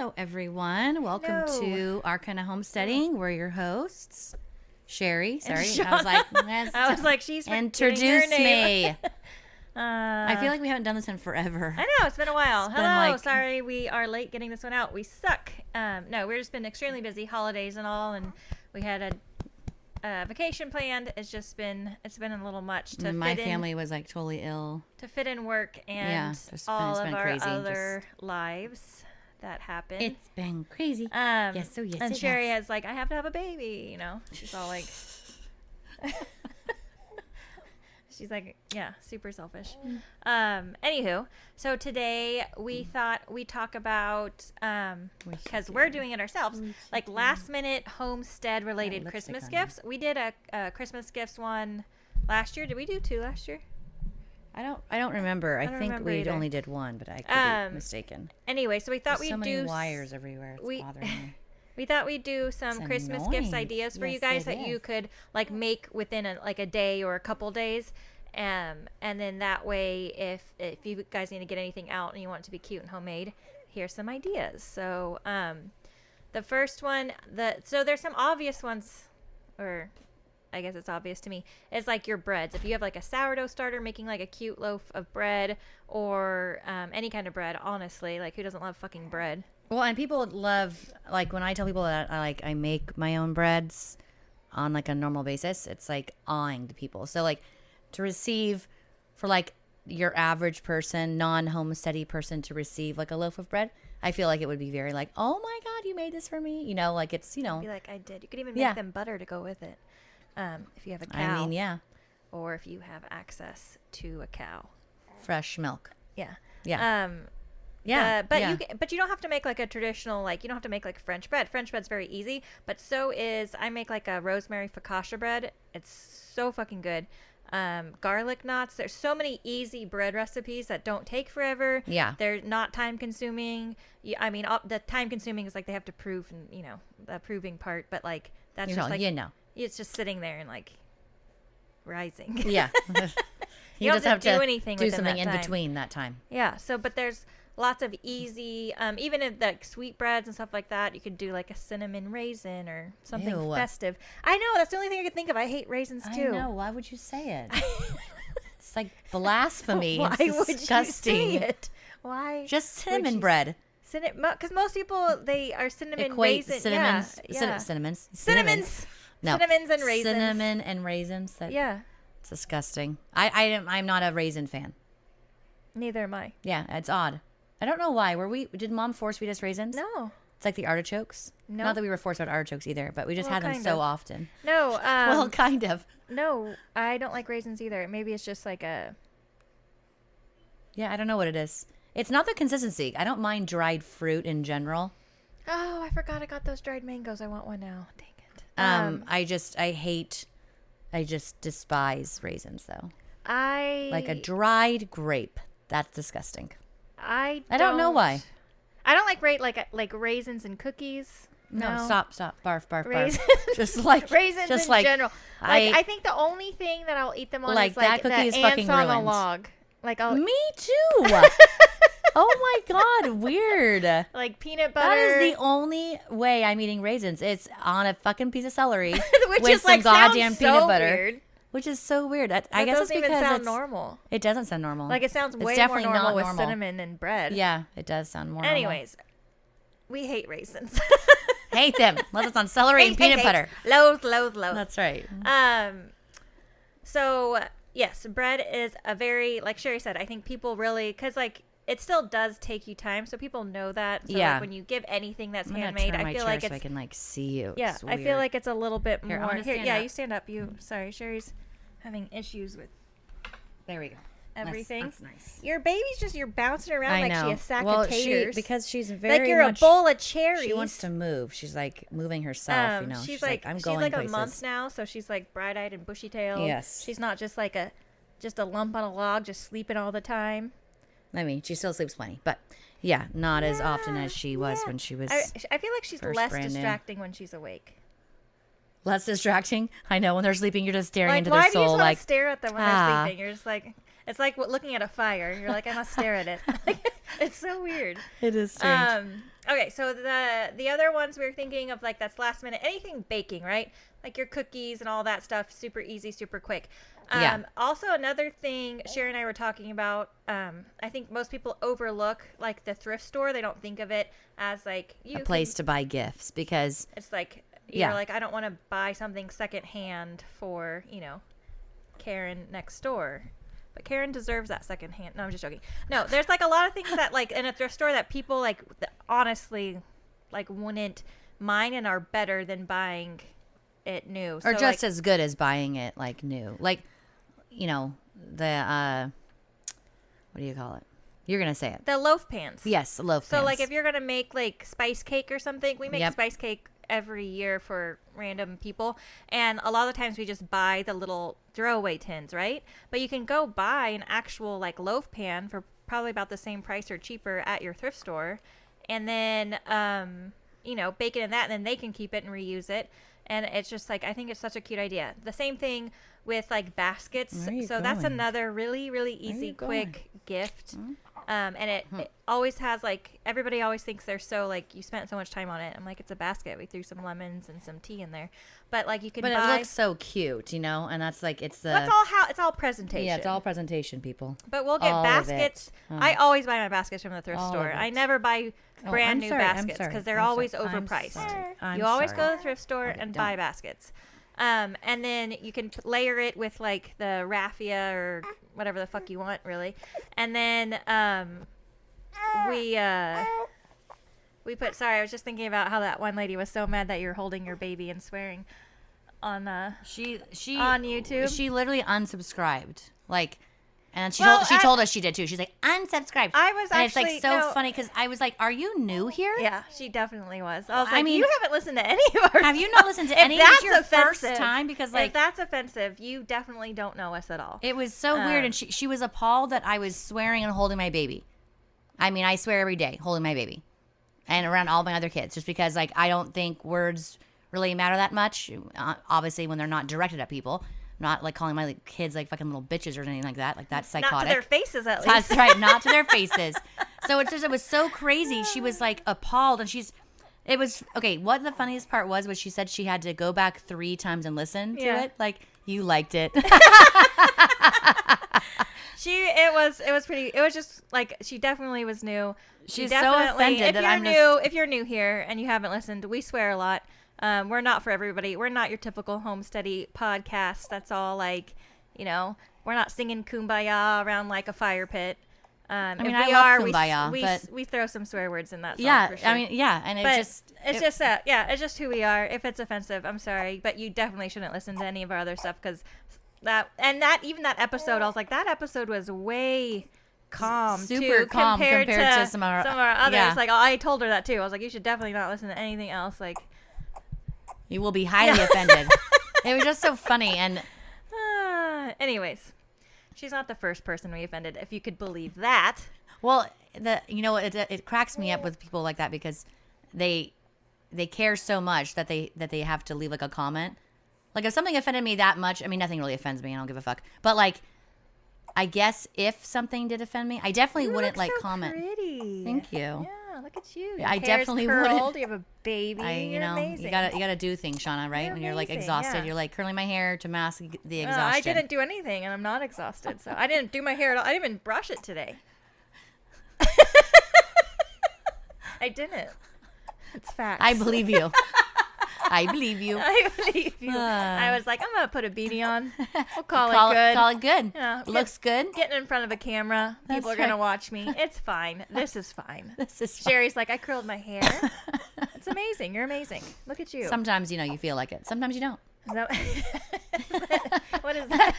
Hello, everyone. Welcome Hello. to Arcana Homesteading. We're your hosts. Sherry. Sorry. I was like, she's introduce her name. me. I feel like we haven't done this in forever. I know, it's been a while. It's been Hello, like- sorry we are late getting this one out. We suck. No, we've just been extremely busy, holidays and all, and we had a vacation planned. It's been a little much to My fit in, family was like totally ill. to fit in work and it's all been of our crazy, other lives that happen. It's been crazy. Yes, yes, and it Sherry has. has like, I have to have a baby, you know. She's all like, she's like, yeah, super selfish. Anywho, so today we thought we'd talk about, because we're doing it ourselves, like last minute homestead related lipstick Christmas on gifts. We did a Christmas gifts one last year. Did we do 2 last year? I don't remember. I don't think remember we either. only did one, but I could be mistaken. Anyway, so we thought There's we'd so many do wires everywhere. It's bothering me. We thought we'd do some It's Christmas annoying. gifts ideas for you Yes, guys it that you is. could like make within a day or a couple days. And then that way, if you guys need to get anything out and you want it to be cute and homemade, here's some ideas. So the first one, so there's some obvious ones, or I guess it's obvious to me, is like your breads. If you have like a sourdough starter, making like a cute loaf of bread, or any kind of bread, honestly, like who doesn't love fucking bread? Well, and people love, like, when I tell people that I make my own breads on like a normal basis, it's like awing to people. So like to receive for like your average person, non-homesteady person to receive like a loaf of bread, I feel like it would be very like, oh my God, you made this for me. You know, like it's, you know. Be like, I did. You could even make Yeah. them butter to go with it. If you have a cow. I mean, yeah. Or if you have access to a cow. Fresh milk. Yeah. Yeah. Yeah. But yeah. you don't have to make like a traditional, like you don't have to make like French bread. French bread's very easy, but so is, I make like a rosemary focaccia bread. It's so fucking good. Garlic knots. There's so many easy bread recipes that don't take forever. Yeah. They're not time consuming. I mean, the time consuming is like they have to prove, and you know, the proving part, but like that's You just know, like, you know. it's just sitting there and like rising. Yeah. You don't just have to do anything do within something that in time. between that time. Yeah. So, but there's lots of easy, even if like sweetbreads and stuff like that, you could do like a cinnamon raisin or something Ew. festive. I know, that's the only thing I could think of. I hate raisins too. I know. Why would you say it? It's like blasphemy. Why It's would disgusting. you say it? Why? Just would cinnamon you- bread. Because most people, they are cinnamon Equate raisin. cinnamons. Yeah. Cinnamons. Cinnamons. No. Cinnamons and raisins. Cinnamon and raisins. Yeah. It's disgusting. I'm not a raisin fan. Neither am I. Yeah, it's odd. I don't know why. Did Mom force feed us raisins? No. It's like the artichokes. No. Not that we were forced about artichokes either, but we just Well, had them kind so of. often. No. Well, kind of. No, I don't like raisins either. Maybe it's just like a... Yeah, I don't know what it is. It's not the consistency. I don't mind dried fruit in general. Oh, I forgot I got those dried mangoes. I want one now. Dang it. I just despise raisins though. I Like a dried grape. That's disgusting. I don't know why. I don't like raisins and cookies. No, No. stop. Barf, Raisins. barf. Just like Raisins just in like, general. Like I think the only thing that I'll eat them on Like, is like that cookie is the fucking ants on a ruined. log. Like I'll Me too. Oh my God, weird. like peanut butter. That is the only way I'm eating raisins. It's on a fucking piece of celery which with is some like goddamn sounds peanut so butter, weird. which is so weird. I That guess it's doesn't even because sound normal. it doesn't sound normal. Like it sounds It's way more definitely normal not with normal. cinnamon and bread. Yeah, it does sound more normal. Anyways, we hate raisins. Hate them. Unless it's on celery and peanut butter. Loathe. That's right. So yes, bread is a very, like Sherry said, I think people really, because like it still does take you time, so people know that. So Yeah. like, when you give anything that's I'm gonna handmade, turn I my feel chair like so it's I can like see you. yeah, It's I feel weird. like it's a little bit Here, I'm more. gonna stand Yeah, up. you stand up. Sorry, Sherry's having issues with There we go. everything. That's nice. Your baby's just, you're bouncing around I like know. she a sack Well, of taters. because she's very like you're much, a bowl of cherries. She wants to move. She's like moving herself. You know. she's like I'm she's going like places. a month now, so she's like bright-eyed and bushy-tailed. Yes. She's not just like just a lump on a log, just sleeping all the time. I mean, she still sleeps plenty, but yeah, not as often as she was when she was I feel like she's first less brand new. distracting when she's awake. less distracting. I know when they're sleeping, you're just staring Like, into why their do you just soul. want Like, to stare at them when ah. they're sleeping? You're just like, it's like looking at a fire. You're like, I must stare at it. It's so weird. It is strange. Okay, so the other ones we were thinking of, like, that's last minute, anything baking, right? Like your cookies and all that stuff, super easy, super quick. Yeah. Also, another thing Sherry and I were talking about, I think most people overlook, like, the thrift store. They don't think of it as, like, A place to buy gifts because it's like, Yeah. you're like, I don't want to buy something secondhand for, Karen next door. But Karen deserves that secondhand. No, I'm just joking. No, there's, like, a lot of things that, like, in a thrift store that people, like, honestly, like, wouldn't mind and are better than buying it new. or So, just like, as good as buying it like new. Like, the what do you call it? You're gonna say it. the loaf pans. Yes, loaf So, pans. like, if you're going to make, like, spice cake or something, we make Yep. spice cake every year for random people. And a lot of the times we just buy the little throwaway tins, right? But you can go buy an actual, like, loaf pan for probably about the same price or cheaper at your thrift store. And then, bake it in that, and then they can keep it and reuse it. And it's just, like, I think it's such a cute idea. The same thing with, like, baskets. Where are you So that's going? another really, really are easy, you quick gift. Hmm? And it always has, like, everybody always thinks they're so, like, you spent so much time on it. I'm like, it's a basket. We threw some lemons and some tea in there. But, like, you can But buy. it looks so cute, and that's like it's the That's it's all presentation. yeah, it's all presentation, people. But we'll get all of it. baskets. Oh. I always buy my baskets from the thrift All of store. I it. never buy brand I'm new sorry, I'm baskets sorry, because they're I'm always sorry, I'm overpriced. sorry, I'm You always sorry. go to the thrift store Okay, and don't. buy baskets. And then you can layer it with, like, the raffia or whatever the fuck you want, really. And then we put. Sorry, I was just thinking about how that one lady was so mad that you were holding your baby and swearing on She on YouTube. She literally unsubscribed. Like, and she Well, told us she did too. She's like, unsubscribe. I was and actually it's like so no, funny because I was like, are you new here? Yeah, she definitely was. I was I like, mean, you haven't listened to any of our Have you not listened to If any? This that's is your first offensive- time because if like that's offensive, you definitely don't know us at all. it was so weird, and she was appalled that I was swearing and holding my baby. I mean, I swear every day holding my baby, and around all my other kids, just because like I don't think words really matter that much. Obviously, when they're not directed at people. Not like calling my like, kids like fucking little bitches or anything like that. Like that's psychotic. Not to their faces, at least. That's right, not to their faces. So it was so crazy. She was like appalled, and it was okay. What the funniest part was she said she had to go back 3 times and listen to Yeah. it. Like you liked it. It was pretty. It was just like she definitely was new. She's Definitely- so offended if that you're I'm new. If you're new here and you haven't listened, we swear a lot. We're not for everybody. We're not your typical Homesteady podcast. That's all like, we're not singing Kumbaya around like a fire pit. I mean, I love Kumbaya, but- we throw some swear words in that song. Yeah, for sure. I mean, yeah, and But it's just who we are. If it's offensive, I'm sorry, but you definitely shouldn't listen to any of our other stuff because even that episode, I was like, that episode was way calm, super too, calm compared to some of our others. yeah. Like, I told her that too. I was like, you should definitely not listen to anything else. Like, you will be highly offended. It was just so funny, and anyways, she's not the first person we offended. If you could believe that. well, it cracks me up with people like that because they care so much that they have to leave like a comment. Like if something offended me that much, I mean nothing really offends me. I don't give a fuck. But like, I guess if something did offend me, I definitely You wouldn't look like so comment. Pretty. Thank you. Yeah, look at you. Yeah, I Your hair's definitely curled, wouldn't. You have a baby. You're amazing. you gotta do things, Shauna, right? You're when you're like amazing, exhausted, yeah. you're like curling my hair to mask the exhaustion. I didn't do anything, and I'm not exhausted, so I didn't do my hair at all. I didn't even brush it today. I didn't. It's facts. I believe you. I believe you. I believe you. I was like, I'm gonna put a beanie on. We'll call it good. Call it good. Yeah, Looks good. Getting in front of a camera, That's people are gonna right. watch me. It's fine. This is fine. This is fun. Sherry's like, I curled my hair. It's amazing. You're amazing. Look at you. Sometimes you feel like it. Sometimes you don't. Is that- what is that?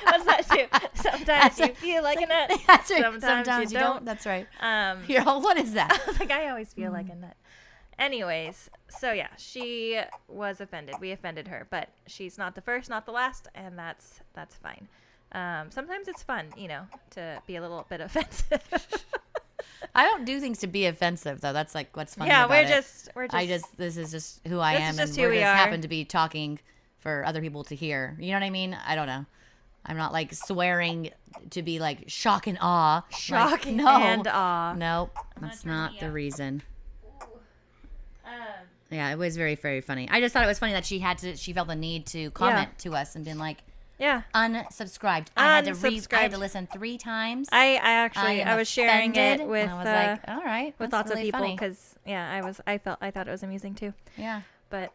What does that do? Sometimes you feel like a nut. That's right. Sometimes you don't. That's right. Um, You're all, what is that? I was like, I always feel like a nut. Anyways, so yeah, she was offended. We offended her, but she's not the first, not the last, and that's fine. Sometimes it's fun, to be a little bit offensive. I don't do things to be offensive though. That's like what's funny Yeah, about we're it. just. This is just who I This am, is just and who we're we just are. happen to be talking for other people to hear. You know what I mean? I don't know. I'm not like swearing to be like shock and awe. Shock like, no. and awe. Nope. That's not the reason. Yeah, it was very, very funny. I just thought it was funny that she felt the need to comment to us and been like, yeah, unsubscribed. I had to listen 3 times. I was sharing it with, and I was like, all right, with lots of people because I thought it was amusing too. Yeah, but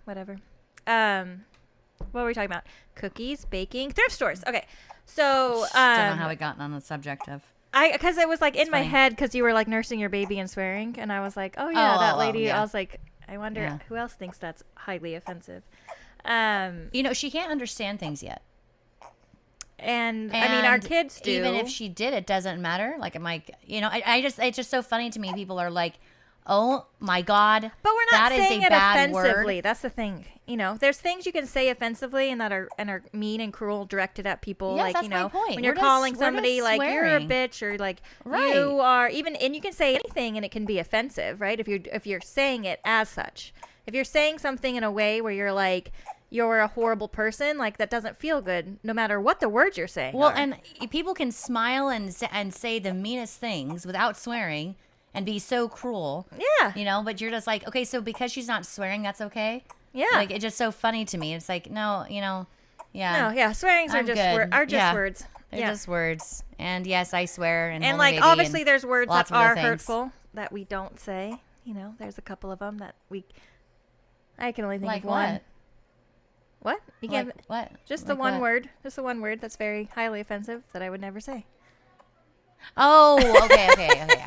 whatever. What were we talking about? Cookies, baking, thrift stores. Okay, so don't know how we got on the subject of. Because it was like in my head because you were like nursing your baby and swearing, and I was like, oh yeah, that lady. Yeah. I was like, I wonder who else thinks that's highly offensive. She can't understand things yet. And I mean, our kids do. Even if she did, it doesn't matter. Like, I'm like, it's just so funny to me. People are like, oh my God. But we're not saying it offensively. Word. That's the thing. There's things you can say offensively and that are mean and cruel directed at people. Yes, like, that's my point. When you're calling somebody like you're a bitch or like you are and you can say anything and it can be offensive, right? If you're saying it as such. If you're saying something in a way where you're like, you're a horrible person, like that doesn't feel good no matter what the words you're saying. Well, and people can smile and say the meanest things without swearing and be so cruel. Yeah. But you're just like, okay, so because she's not swearing, that's okay? Yeah. Like, it's just so funny to me. It's like, no, yeah. No, yeah, swearings are just words. They're just words. And yes, I swear. And like, obviously there's words that are hurtful that we don't say. There's a couple of them that I can only think of one. What? What? You can't. What? Just the one word. Just the one word that's very highly offensive that I would never say. Oh, okay.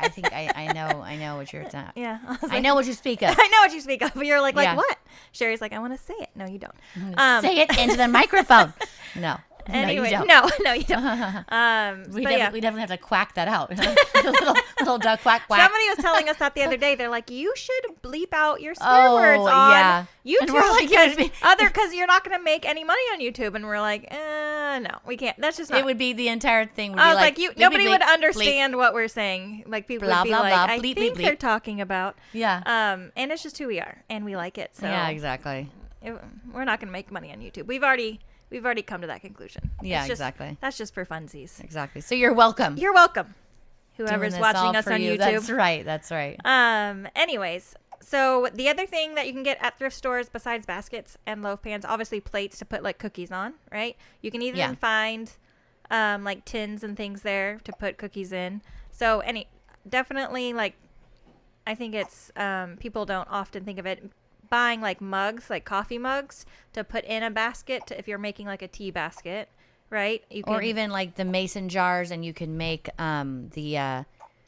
I think I know what you're saying. Yeah. I know what you speak of. I know what you speak of. You're like what? Sherry's like, I want to say it. No, you don't. Say it into the microphone. No. Anyway, no, you don't. We definitely have to quack that out. little duck quack quack. Somebody was telling us that the other day. They're like, you should bleep out your swear words on YouTube. And we're like, because you're not going to make any money on YouTube. And we're like, no, we can't. That's just not. It would be the entire thing. Would I be was like, nobody would understand what we're saying. Like people would be like, I think they're talking about. Yeah. And it's just who we are, and we like it. So yeah, exactly. We're not going to make money on YouTube. We've already come to that conclusion. Yeah, exactly. That's just for funsies. Exactly. So you're welcome. You're welcome. Whoever's watching us on YouTube. That's right. Anyways, so the other thing that you can get at thrift stores besides baskets and loaf pans, obviously plates to put like cookies on, right? You can even find like tins and things there to put cookies in. So definitely like, I think it's people don't often think of it. Buying like mugs, like coffee mugs to put in a basket if you're making like a tea basket, right? Or even like the mason jars, and you can make you can make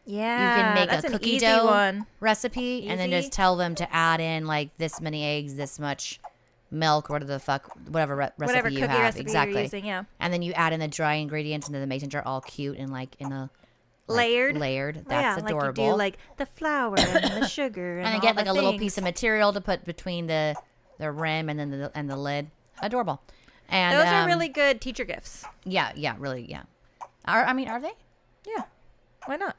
that's a cookie dough recipe and then just tell them to add in like this many eggs, this much milk, or whatever recipe you have. Recipe exactly. you're using, yeah. And then you add in the dry ingredients into the mason jar, all cute and like in a layered. That's adorable. Like you do like the flour and the sugar and then get like a little piece of material to put between the rim and then the lid. Adorable. And those are really good teacher gifts. Yeah, really, yeah. Are they? Yeah. Why not?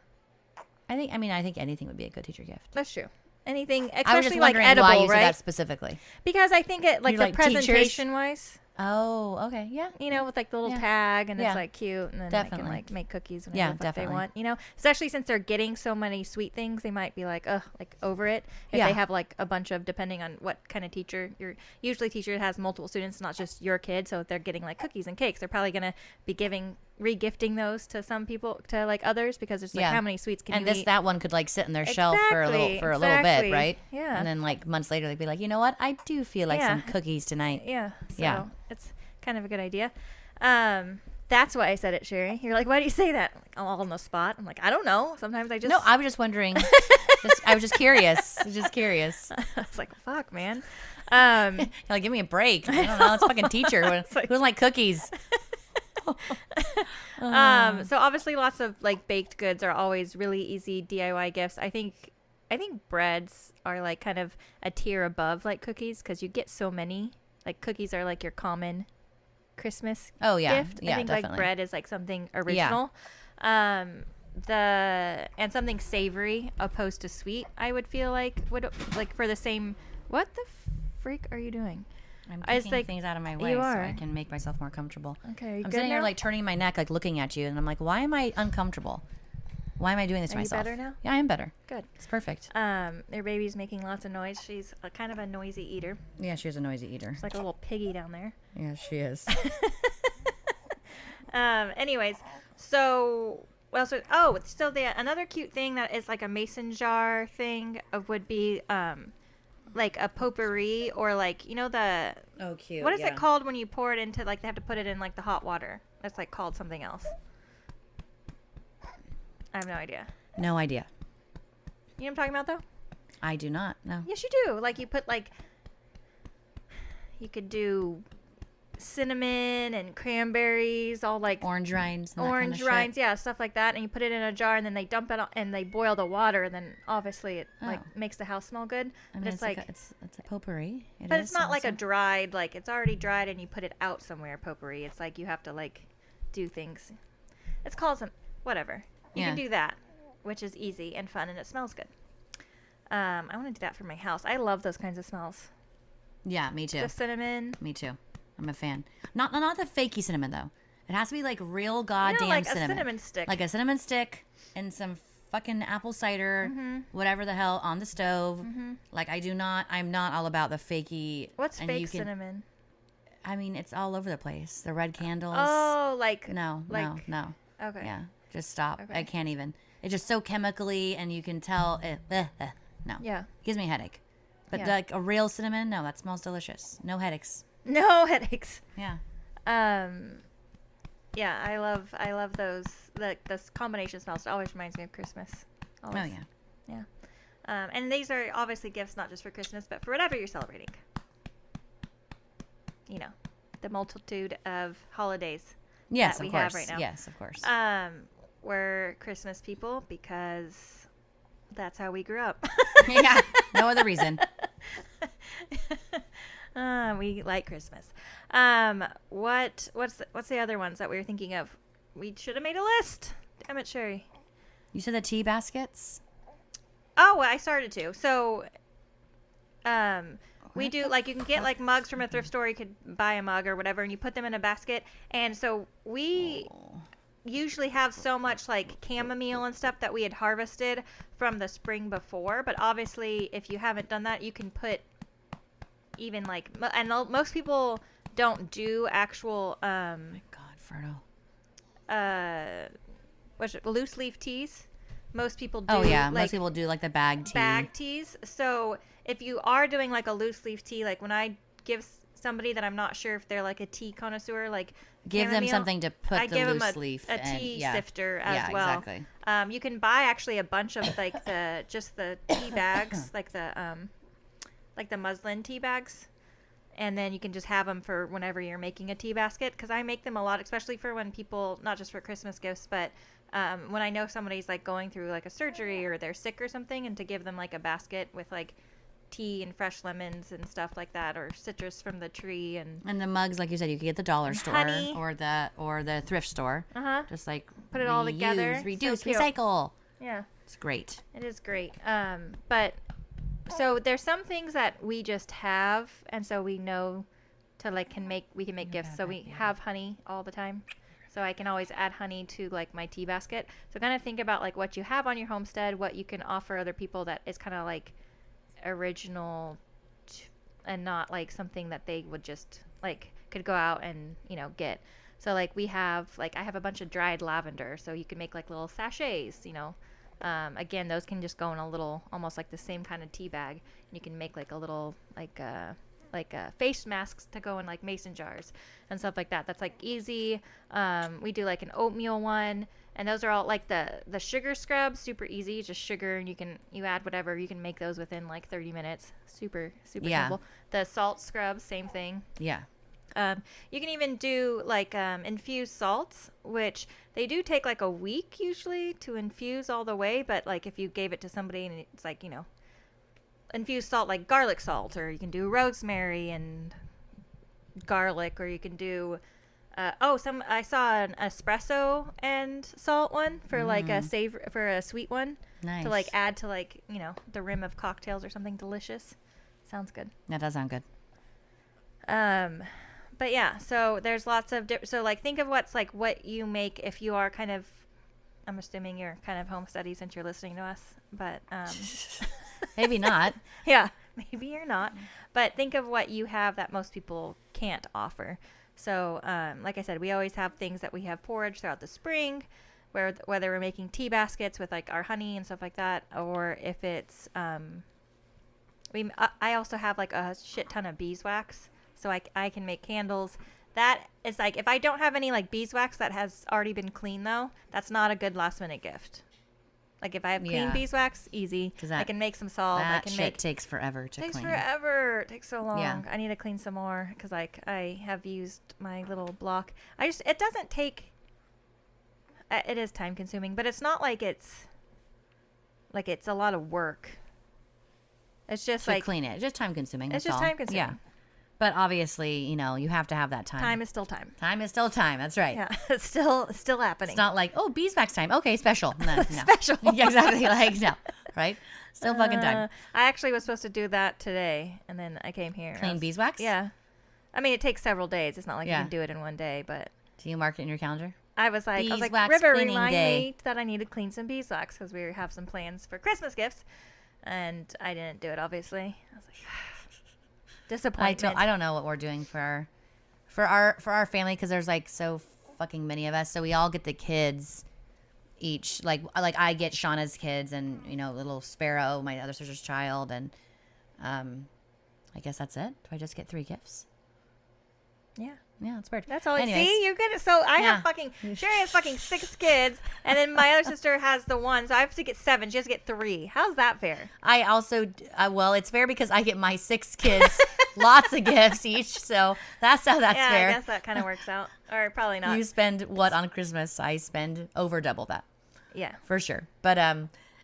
I think anything would be a good teacher gift. That's true. Anything, especially I was just like wondering edible, why you right? said that specifically. Because I think it like the presentation wise. Oh, okay, yeah. With like the little tag, and it's like cute, and then they can like make cookies whenever the fuck they want. Especially since they're getting so many sweet things, they might be like, like over it. If they have like a bunch of, depending on what kind of teacher usually teacher has multiple students, not just your kid. So if they're getting like cookies and cakes, they're probably gonna be re-gifting those to some people, to like others, because it's like how many sweets can you eat? That one could like sit in their shelf for a little bit, right? Yeah. And then like months later they'd be like, you know what? I do feel like some cookies tonight. Yeah. So it's kind of a good idea. That's why I said it, Sherry. You're like, why do you say that? Like, all on the spot. I'm like, I don't know. Sometimes I just... No, I was just wondering. I was just curious. I was like, fuck, man. Like, give me a break. I don't know. It's fucking teacher. Who doesn't like cookies? So obviously lots of like baked goods are always really easy DIY gifts. I think breads are like kind of a tier above like cookies, because you get so many. Like cookies are like your common Christmas gift. Yeah, I think definitely. like bread is like something original. And something savory opposed to sweet, I would feel like would like for the same. What the freak are you doing? I'm I was kicking like, things out of my way you so are. I can make myself more comfortable. Okay, are you I'm good sitting here now? like turning my neck, like looking at you, and I'm like, why am I uncomfortable? Why am I doing this to Are you myself? better now? Yeah, I am better. Good. It's perfect. Their baby's making lots of noise. She's kind of a noisy eater. Yeah, she is a noisy eater. It's like a little piggy down there. Yeah, she is. Anyways, so so the another cute thing that is like a mason jar thing would be like a potpourri, or like, you know, the Oh, cute. what is it called when you pour it into, like, they have to put it in like the hot water? That's like called something else. I have no idea. No idea. You know what I'm talking about though? I do not. No. Yes, you do. Like, you put like, you could do cinnamon and cranberries, all like Orange rinds. And orange that kind of rinds, shit. yeah, stuff like that, and you put it in a jar, and then they dump it and they boil the water, and then obviously it like Oh. makes the house smell good. I mean, But it's like, it's a potpourri. but it's not like a also. dried, like, it's already dried and you put it out somewhere potpourri. It's like you have to like do things. It's called some whatever. You can Yeah. do that, which is easy and fun, and it smells good. I want to do that for my house. I love those kinds of smells. Yeah, me too. The cinnamon. Me too. I'm a fan. Not the fakey cinnamon though. It has to be like real goddamn like cinnamon. a cinnamon stick. Like a cinnamon stick and some fucking apple cider, whatever the hell, on the stove. Like I'm not all about the fakey. What's and fake you can, cinnamon? I mean, it's all over the place. The red candles. Oh, like No. Okay. Yeah, just stop. Okay. I can't even. It's just so chemically, and you can tell. No. Yeah. Gives me a headache. But Yeah. like a real cinnamon, no, that smells delicious. No headaches. No headaches. Yeah. Yeah, I love those. This combination smells. It always reminds me of Christmas. Always. Oh yeah. Yeah. And these are obviously gifts not just for Christmas, but for whatever you're celebrating. You know, the multitude of holidays Yes, that we of course. have right now. Yes, of course. We're Christmas people because that's how we grew up. Yeah. No other reason. We like Christmas. What's the other ones that we were thinking of? We should have made a list. Damn it, Sherry. You said the tea baskets? Oh, I started to. So, we What do, the like, you can get like mugs from a thrift store. You could buy a mug or whatever, and you put them in a basket. And so we usually have so much like chamomile and stuff that we had harvested from the spring before. But obviously, if you haven't done that, you can put even like, and most people don't do actual Oh my God, Fertile. what's it, loose leaf teas. Most people do. Oh yeah, like, most people do like the bag tea. bag teas. So if you are doing like a loose leaf tea, like when I give somebody that I'm not sure if they're like a tea connoisseur, like Give them chamomile, something to put I the give them loose a leaf a and, tea yeah. sifter as Yeah, well. exactly. You can buy actually a bunch of like the tea bags, like the muslin tea bags. And then you can just have them for whenever you're making a tea basket. Because I make them a lot, especially for when people, not just for Christmas gifts, but when I know somebody's like going through like a surgery or they're sick or something, and to give them like a basket with like tea and fresh lemons and stuff like that, or citrus from the tree And the mugs, like you said, you could get the dollar store honey. or the thrift store. Just like Put it all together. reuse, So reduce, cute. recycle. Yeah, It's great. it is great. But so there's some things that we just have, and so we know to like we can make gifts. So we have honey all the time. So I can always add honey to like my tea basket. So kind of think about like what you have on your homestead, what you can offer other people that is kind of like original and not like something that they would just like could go out and, you know, get. So like we have like I have a bunch of dried lavender, so you can make like little sachets, you know. Again, those can just go in a little, almost like the same kind of tea bag. You can make like a little like face masks to go in like mason jars and stuff like that. That's like easy. We do like an oatmeal one, and those are all like the sugar scrubs, super easy, just sugar, and you add whatever. You can make those within like 30 minutes. Super Yeah. simple. The salt scrubs, same thing. Yeah. You can even do like infused salts, which they do take like a week usually to infuse all the way. But like if you gave it to somebody and it's like, you know, infused salt like garlic salt, or you can do rosemary and garlic, or you can do I saw an espresso and salt one for like a sweet one. Nice. To like add to like, you know, the rim of cocktails or something delicious. Sounds good. That does sound good. But yeah, so there's lots of so like think of what's like what you make if you are kind of, I'm assuming you're kind of homesteady since you're listening to us, but Maybe not. yeah, maybe you're not, but think of what you have that most people can't offer. So like I said, we always have things that we have foraged throughout the spring, whether we're making tea baskets with like our honey and stuff like that, or if it's I also have like a shit ton of beeswax, so I can make candles. That is like, if I don't have any like beeswax that has already been cleaned though, that's not a good last minute gift. Like if I have clean beeswax, easy. I can make some salt. That I can shit takes forever to clean. Takes forever. It takes so long. Yeah. I need to clean some more because like I have used my little block. It doesn't take. It is time consuming, but it's not like it's a lot of work. It's just to like clean it. It's just time consuming. It's that's just all. time consuming. Yeah. But obviously, you have to have that time. Time is still time. Time is still time. That's right. Yeah, it's still happening. It's not like, oh, beeswax time. Okay, special. No. Special. Yeah, exactly. Like, no. Right? Still fucking time. I actually was supposed to do that today, and then I came here. Clean beeswax? Yeah. I mean, it takes several days. It's not like you can do it in one day, but. Do you mark it in your calendar? I was like, Beeswax River, cleaning remind day. me that I need to clean some beeswax because we have some plans for Christmas gifts, and I didn't do it. Obviously, I was like, disappointment. I don't know what we're doing for our family because there's like so fucking many of us. So we all get the kids each. Like I get Shauna's kids and little Sparrow, my other sister's child, and I guess that's it. Do I just get 3 gifts? Yeah. Yeah, it's weird. That's all. Anyways. See, you get it. So I have Sherry has fucking 6 kids, and then my other sister has the 1, so I have to get 7. She has to get 3. How's that fair? I also, well, it's fair because I get my 6 kids lots of gifts each, so that's how that's fair. I guess that kind of works out, or probably not. You spend what on Christmas? I spend over double that. Yeah, for sure. But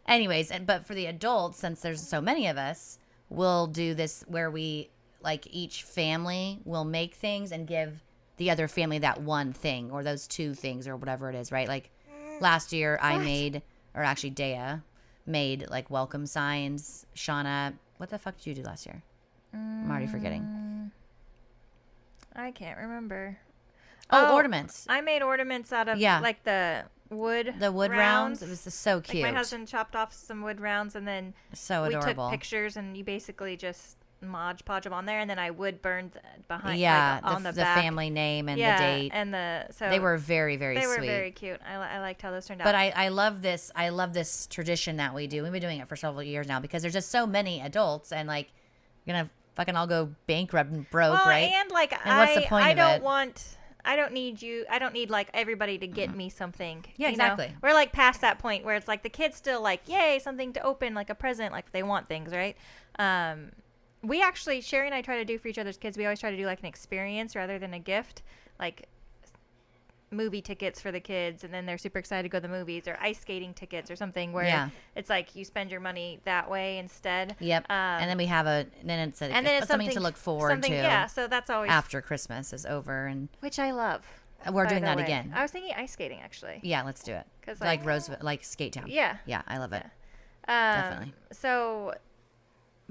anyways, but for the adults, since there's so many of us, we'll do this where we like each family will make things and give the other family that one thing or those 2 things or whatever it is, right? Like last year I made, or actually Dea made like welcome signs. Shauna, what the fuck did you do last year? I'm already forgetting. I can't remember. Oh, ornaments. I made ornaments out of like the wood rounds. It was so cute. Like my husband chopped off some wood rounds and then so we adorable. took pictures and you basically just Mod Podge them on there, and then I would burn behind on the back. family name and the date, and so they were very, very they sweet. were very cute. I liked how those turned out. But I love this tradition that we do. We've been doing it for several years now because there's just so many adults, and like you're gonna fucking all go bankrupt and broke, right? And like what's the point of it? I don't need like everybody to get me something. Yeah, exactly. We're like past that point where it's like the kids still like, yay, something to open, like a present, like they want things, right? We actually, Sherry and I try to do for each other's kids, we always try to do like an experience rather than a gift, like movie tickets for the kids, and then they're super excited to go to the movies, or ice skating tickets or something where it's like you spend your money that way instead. Yep. And then we have it's something to look forward to. Yeah, so that's always after Christmas is over, and which I love. We're doing that again. I was thinking ice skating actually. Yeah, let's do it. 'Cause like Roseville, like Skate Town. Yeah. Yeah, I love it. Definitely. So.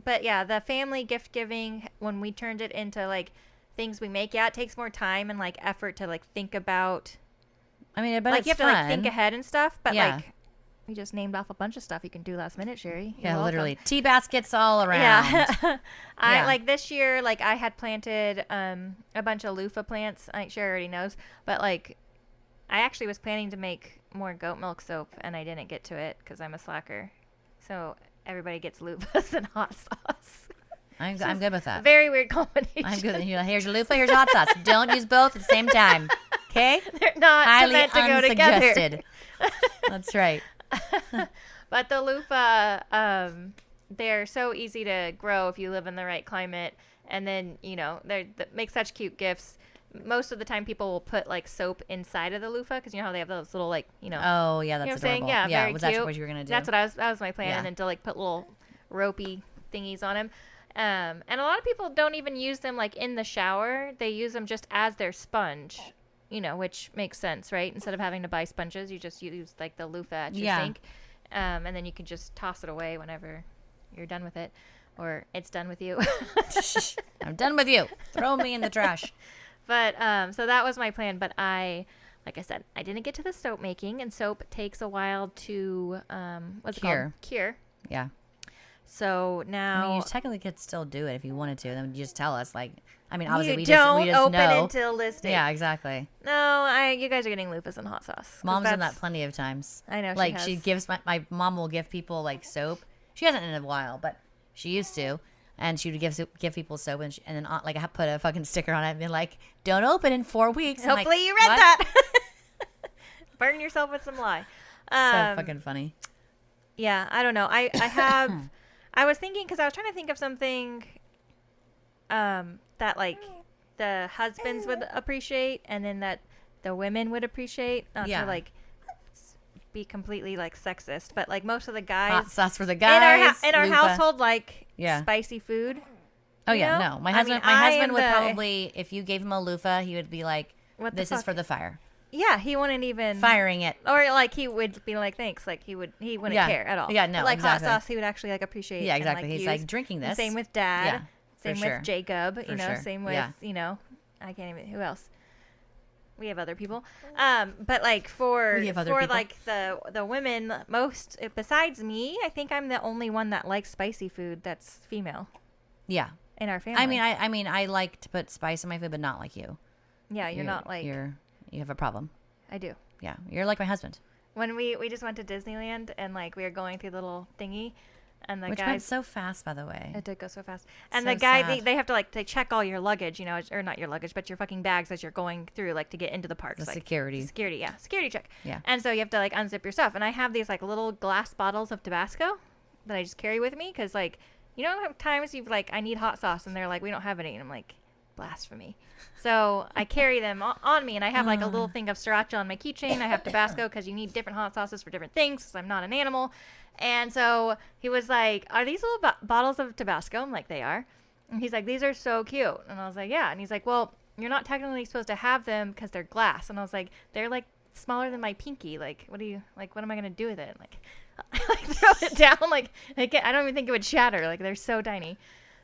But yeah, the family gift giving, when we turned it into like things we make, it takes more time and like effort to like think about. I mean, but like it's you have fun. to like think ahead and stuff. But like we just named off a bunch of stuff you can do last minute, Sherry. You're welcome. Literally tea baskets all around. Yeah. I like this year, like I had planted a bunch of loofah plants. Sherry already knows, but like I actually was planning to make more goat milk soap, and I didn't get to it because I'm a slacker. So. Everybody gets loofahs and hot sauce. I'm good with that. Very weird combination. I'm good. Here's your loofah, here's your hot sauce. Don't use both at the same time. Okay? They're not highly meant to go together. unsuggested. That's right. But the loofah, they're so easy to grow if you live in the right climate. And then, they make such cute gifts. Most of the time people will put like soap inside of the loofah because you know how they have those little like oh yeah, that's adorable. Yeah, very was cute. that what you were gonna do? That was my plan. And then to like put little ropey thingies on them, and a lot of people don't even use them like in the shower. They use them just as their sponge, which makes sense, right? Instead of having to buy sponges, you just use like the loofah at your sink, and then you can just toss it away whenever you're done with it, or it's done with you. I'm done with you. Throw me in the trash. But so that was my plan. But like I said, I didn't get to the soap making, and soap takes a while to what's it called? Cure. Yeah. So now, I mean, you technically could still do it if you wanted to. Then you just tell us, like, I mean, obviously you we don't just open know. until listing. Yeah, exactly. No, you guys are getting loofahs and hot sauce. Mom's done that plenty of times. I know. Like she gives my mom will give people like soap. She hasn't in a while, but she used to, and she would give people soap, and then like I put a fucking sticker on it and be like, "Don't open in 4 weeks." Hopefully you read what? that. Burn yourself with some lye. So fucking funny. Yeah, I don't know. I have. I was thinking because I was trying to think of something that like the husbands would appreciate, and then that the women would appreciate. Not to like be completely like sexist, but like most of the guys, hot sauce for the guys in our household like spicy food. Oh yeah, no. My husband would probably, if you gave him a loofah, he would be like, "This is for the fire." Yeah, he wouldn't even firing it, or like he would be like, "Thanks." Like he wouldn't care at all. Yeah, no, but, like exactly. hot sauce, he would actually like appreciate. Yeah, exactly. And, like, he's like drinking this. And same with Dad. Yeah, same with Jacob. For sure. Same with I can't even. Who else? We have other people. But like for like the women, most besides me, I think I'm the only one that likes spicy food that's female. Yeah. In our family. I mean, I like to put spice in my food, but not like you. Yeah, you're not like you have a problem. I do. Yeah, you're like my husband. When we just went to Disneyland and like we were going through the little thingy, and the Which guys went so fast, by the way. It did go so fast. And So the guy sad. they have to like they check all your luggage, or not your luggage, but your fucking bags as you're going through like to get into the parks. The like, security. Security check. Yeah. And so you have to like unzip your stuff. And I have these like little glass bottles of Tabasco that I just carry with me because like times you've like I need hot sauce and they're like we don't have any and I'm like blasphemy. So I carry them on me and I have like a little thing of sriracha on my keychain. I have Tabasco because you need different hot sauces for different things because I'm not an animal. And so he was like, "Are these little bottles of Tabasco?" I'm like, "They are." And he's like, "These are so cute." And I was like, "Yeah." And he's like, "Well, you're not technically supposed to have them because they're glass." And I was like, "They're like smaller than my pinky. Like, what am I gonna do with it?" Like, like throw it down. Like I don't even think it would shatter. Like they're so tiny.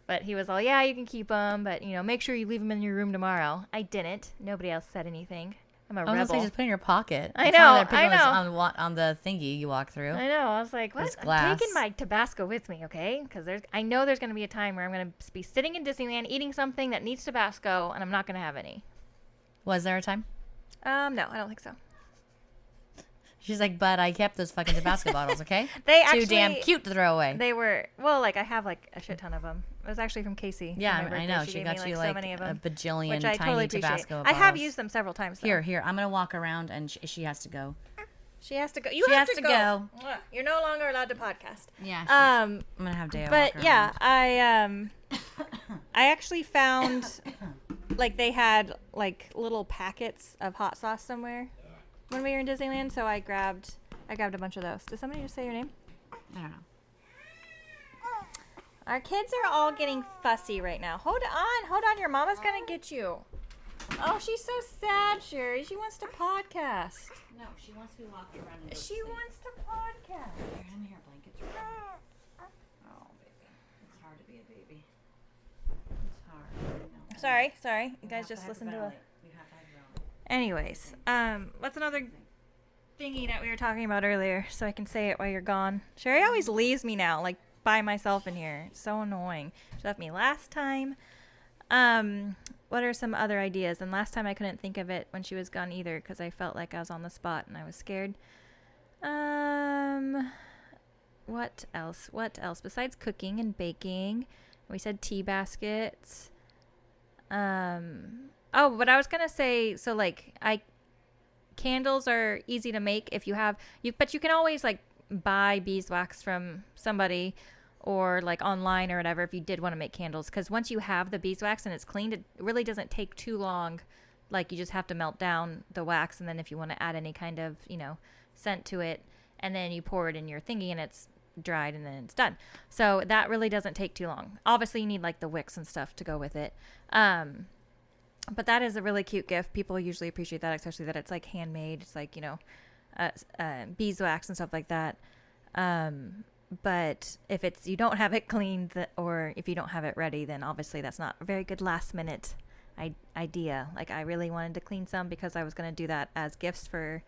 But he was all, "Yeah, you can keep them, but make sure you leave them in your room tomorrow." I didn't. Nobody else said anything. I'm a rebel. I was gonna say, just put it in your pocket. I know. On the thingy you walk through. I know. I was like, "What? I'm taking my Tabasco with me, okay? Because I know there's going to be a time where I'm going to be sitting in Disneyland eating something that needs Tabasco, and I'm not going to have any." Was there a time? No, I don't think so. She's like, "But I kept those fucking Tabasco bottles, okay? They Too damn cute to throw away." They were like I have like a shit ton of them. It was actually from Casey. Yeah, I know. She got me, you so like many of a them, bajillion which I tiny totally appreciate. Tabasco bottles. I have used them several times. Though. Here. I'm gonna walk around and she has to go. She has to go. She has to go. You're no longer allowed to podcast. Yeah. I'm gonna have Dale. But yeah, I actually found like they had like little packets of hot sauce somewhere when we were in Disneyland, so I grabbed a bunch of those. Did somebody just say your name? I don't know. Our kids are all getting fussy right now. Hold on. Your mama's gonna get you. Oh, she's so sad, Sherry. She wants to podcast. No, she wants to be walked around. She wants to podcast. Here, hand me her blankets. Oh, baby. It's hard to be a baby. It's hard. Sorry. You guys just listen to the... Anyways, what's another thingy that we were talking about earlier so I can say it while you're gone? Sherry always leaves me now, like by myself in here. It's so annoying. She left me last time. What are some other ideas? And last time I couldn't think of it when she was gone either because I felt like I was on the spot and I was scared. What else? Besides cooking and baking, we said tea baskets. Oh, but I was gonna say, so like candles are easy to make if you have but you can always like buy beeswax from somebody or like online or whatever if you did want to make candles, because once you have the beeswax and it's cleaned, it really doesn't take too long. Like you just have to melt down the wax, and then if you want to add any kind of scent to it, and then you pour it in your thingy and it's dried and then it's done. So that really doesn't take too long. Obviously you need like the wicks and stuff to go with it. But that is a really cute gift. People usually appreciate that, especially that it's like handmade. It's like beeswax and stuff like that. But if you don't have it cleaned, or if you don't have it ready, then obviously that's not a very good last minute idea. Like, I really wanted to clean some because I was going to do that as gifts for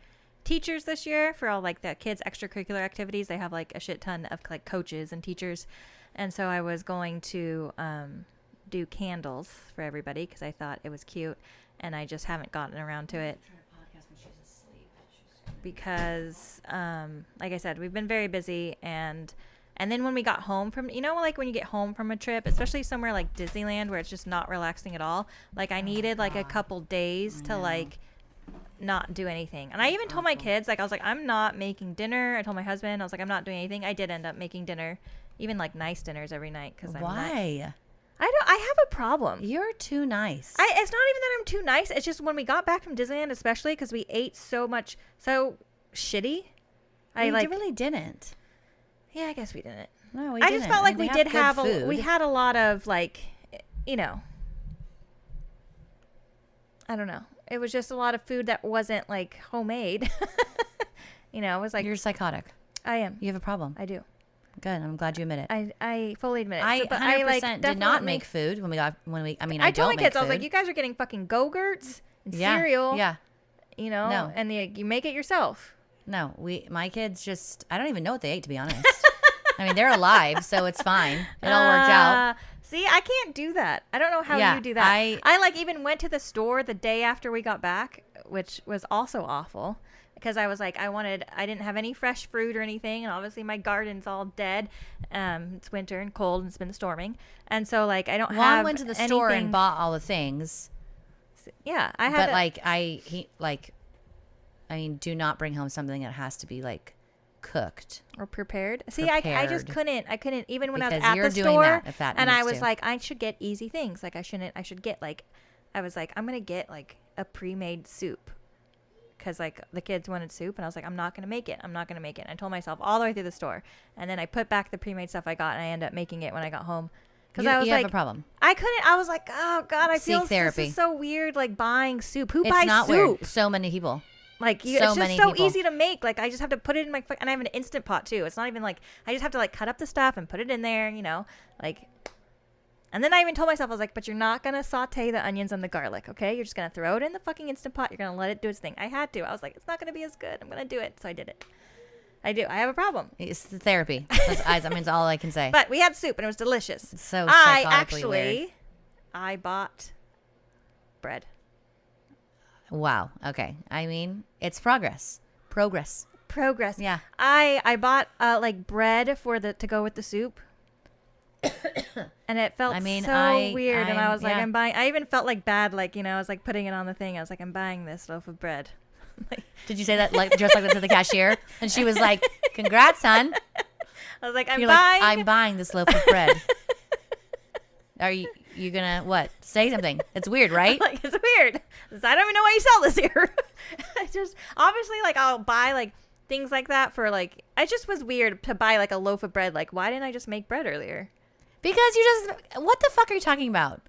teachers this year, for all like the kids' extracurricular activities. They have like a shit ton of like coaches and teachers, and so I was going to do candles for everybody because I thought it was cute, and I just haven't gotten around to it because like I said, we've been very busy, and then when we got home from, like when you get home from a trip, especially somewhere like Disneyland where it's just not relaxing at all, like I needed like a couple days to like not do anything. And I even told my kids, like I was like, I'm not making dinner. I told my husband, I was like, I'm not doing anything. I did end up making dinner, even like nice dinners every night because Why? I have a problem. You're too nice. It's not even that I'm too nice. It's just when we got back from Disneyland, especially because we ate so shitty. We really didn't. Yeah, I guess we didn't. No, we I didn't. just felt like we did have food. We had a lot of like, I don't know. It was just a lot of food that wasn't like homemade. It was like, You're psychotic. I am. You have a problem. I do. Good. I'm glad you admit it. I fully admit it. I 100% did not make food when we. I told my kids, food. I was like, you guys are getting fucking Go-Gurts and cereal. Yeah. No. And you make it yourself. No, my kids just, I don't even know what they ate, to be honest. I mean, they're alive, so it's fine. It all worked out. See, I can't do that. I don't know how you do that. I like even went to the store the day after we got back, which was also awful because I was like, I didn't have any fresh fruit or anything. And obviously my garden's all dead. It's winter and cold and it's been storming. And so like, I don't have Juan went to the store and anything. bought all the things. Yeah, I had. But do not bring home something that has to be like cooked or prepared. See, I just couldn't. I couldn't even when I was because at you're the doing store. that if that And I needs was to. like, I should get easy things. Like I should get like, I was like, I'm gonna get like a pre-made soup. Because like the kids wanted soup, and I was like, I'm not gonna make it. I told myself all the way through the store, and then I put back the pre-made stuff I got, and I ended up making it when I got home. Because I was you like, have a problem. I couldn't. I was like, oh god, I feel therapy. This is so weird. Like buying soup. Who It's buys not soup? weird. So many people. Like it's just so easy to make. Like I just have to put it in my and I have an instant pot too. It's not even like I just have to like cut up the stuff and put it in there. Like. And then I even told myself, I was like, but you're not going to saute the onions and the garlic, okay? You're just going to throw it in the fucking Instant Pot. You're going to let it do its thing. I had to. I was like, it's not going to be as good. I'm going to do it. So I did it. I do. I have a problem. It's the therapy. That's all I can say. But we had soup, and it was delicious. It's so psychotically weird. I bought bread. Wow. Okay. I mean, it's progress. Progress. Yeah. Yeah. I bought like bread to go with the soup. And it felt so weird, and I was like, I'm buying. I even felt like bad, like I was like putting it on the thing. I was like, I'm buying this loaf of bread. Did you say that just like that to the cashier? And she was like, "Congrats, son." I was like, I'm buying this loaf of bread. Are you gonna what? Say something. It's weird, right? Like it's weird. I don't even know why you sell this here. I just obviously like I'll buy like things like that for like. It just was weird to buy like a loaf of bread. Like why didn't I just make bread earlier? Because what the fuck are you talking about?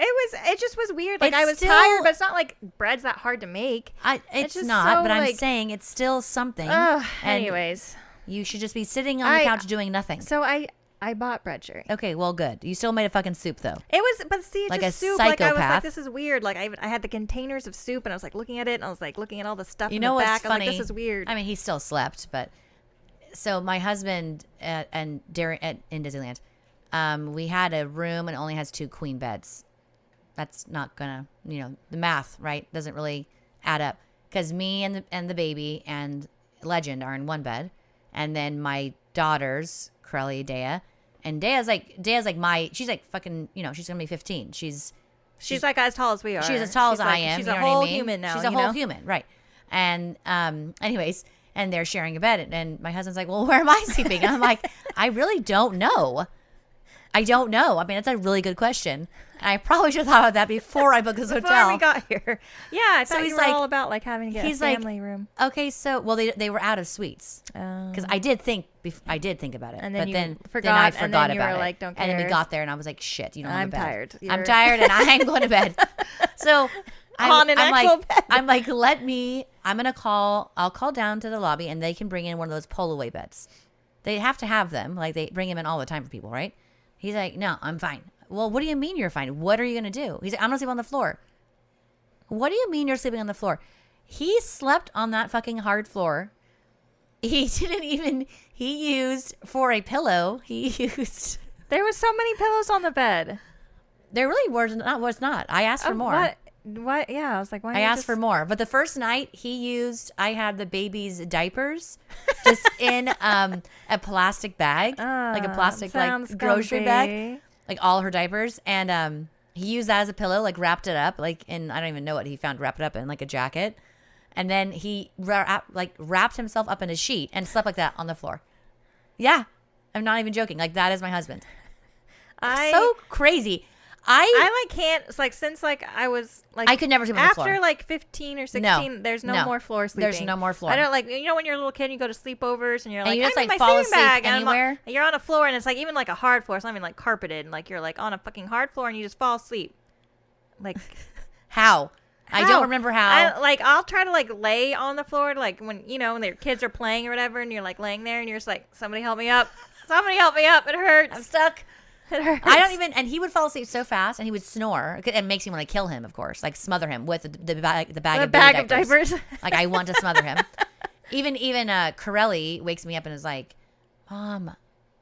It just was weird. Like It's I was still- tired, but it's not like bread's that hard to make. It's just not, so, but I'm like- saying it's still something. Ugh, and anyways, you should just be sitting on the couch doing nothing. so I bought bread, Sherry. Okay, well, good. You still made a fucking soup, though. It was, but see, it's Like just a soup. Like I was like, psychopath. this is weird. Like I had the containers of soup, and I was like looking at it, and I was like looking at all the stuff in the what's back. I was funny? like, this is weird. I mean, he still slept, but so my husband in Disneyland, we had a room and it only has 2 queen beds. That's not gonna, the math, right? Doesn't really add up because me and the baby and Legend are in one bed, and then my daughters, Crowley, Dea, and Dea's like she's like fucking, she's gonna be 15. She's like as tall as we are. She's as tall as I am. She's you a know what I whole mean? human now. She's a whole human, right? And anyways, and they're sharing a bed, and my husband's like, "Well, where am I sleeping?" And I'm like, "I really don't know. I don't know. I mean, that's a really good question. And I probably should have thought of that before I booked this Before hotel." we got here. Yeah, I thought he's you were like- all about like having to get a he's like, family room. Okay, so they were out of suites because I did think about it, And then but you then forgot, I and then forgot you were about it. like, "Don't And then we care." got there, and I was like, "Shit, you don't have I'm a bed. tired. I'm You're- tired, and I'm going to bed." So On an actual bed. I'm like, I'll call down to the lobby, and they can bring in one of those pull away beds. They have to have them. Like, they bring him in all the time for people, right? He's like, no, I'm fine. Well, what do you mean you're fine? What are you going to do? He's like, I'm going to sleep on the floor. What do you mean you're sleeping on the floor? He slept on that fucking hard floor. He used for a pillow. There was so many pillows on the bed. There really was not. I asked for more. What? Yeah, I was like, why? I asked for more. But the first night I had the baby's diapers just in a plastic bag, like a plastic like grocery bag, like all her diapers. And he used that as a pillow, like wrapped it up, like in, I don't even know what he found wrapped it up in, like a jacket. And then he wrapped himself up in a sheet and slept like that on the floor. Yeah, I'm not even joking. Like, that is my husband. So crazy. I can't. It's like, since like I was like, I could never sleep on the floor. After like 15 or 16, there's no more floor sleeping. There's no more floor. I don't like, when you're a little kid, you go to sleepovers and you're like, you just I'm like in my fall sleeping bag, asleep anywhere. And you're on a floor, and it's like even like a hard floor. It's not even like carpeted, and like you're like on a fucking hard floor, and you just fall asleep. Like, how? I don't remember how. I'll try to like lay on the floor, like when their kids are playing or whatever, and you're like laying there, and you're just like, somebody help me up. Somebody help me up. It hurts. I'm stuck. It hurts. I don't even, and he would fall asleep so fast, and he would snore. It makes me want to kill him, of course, like smother him with the bag of diapers. Like, I want to smother him. Even Corelli wakes me up and is like, Mom,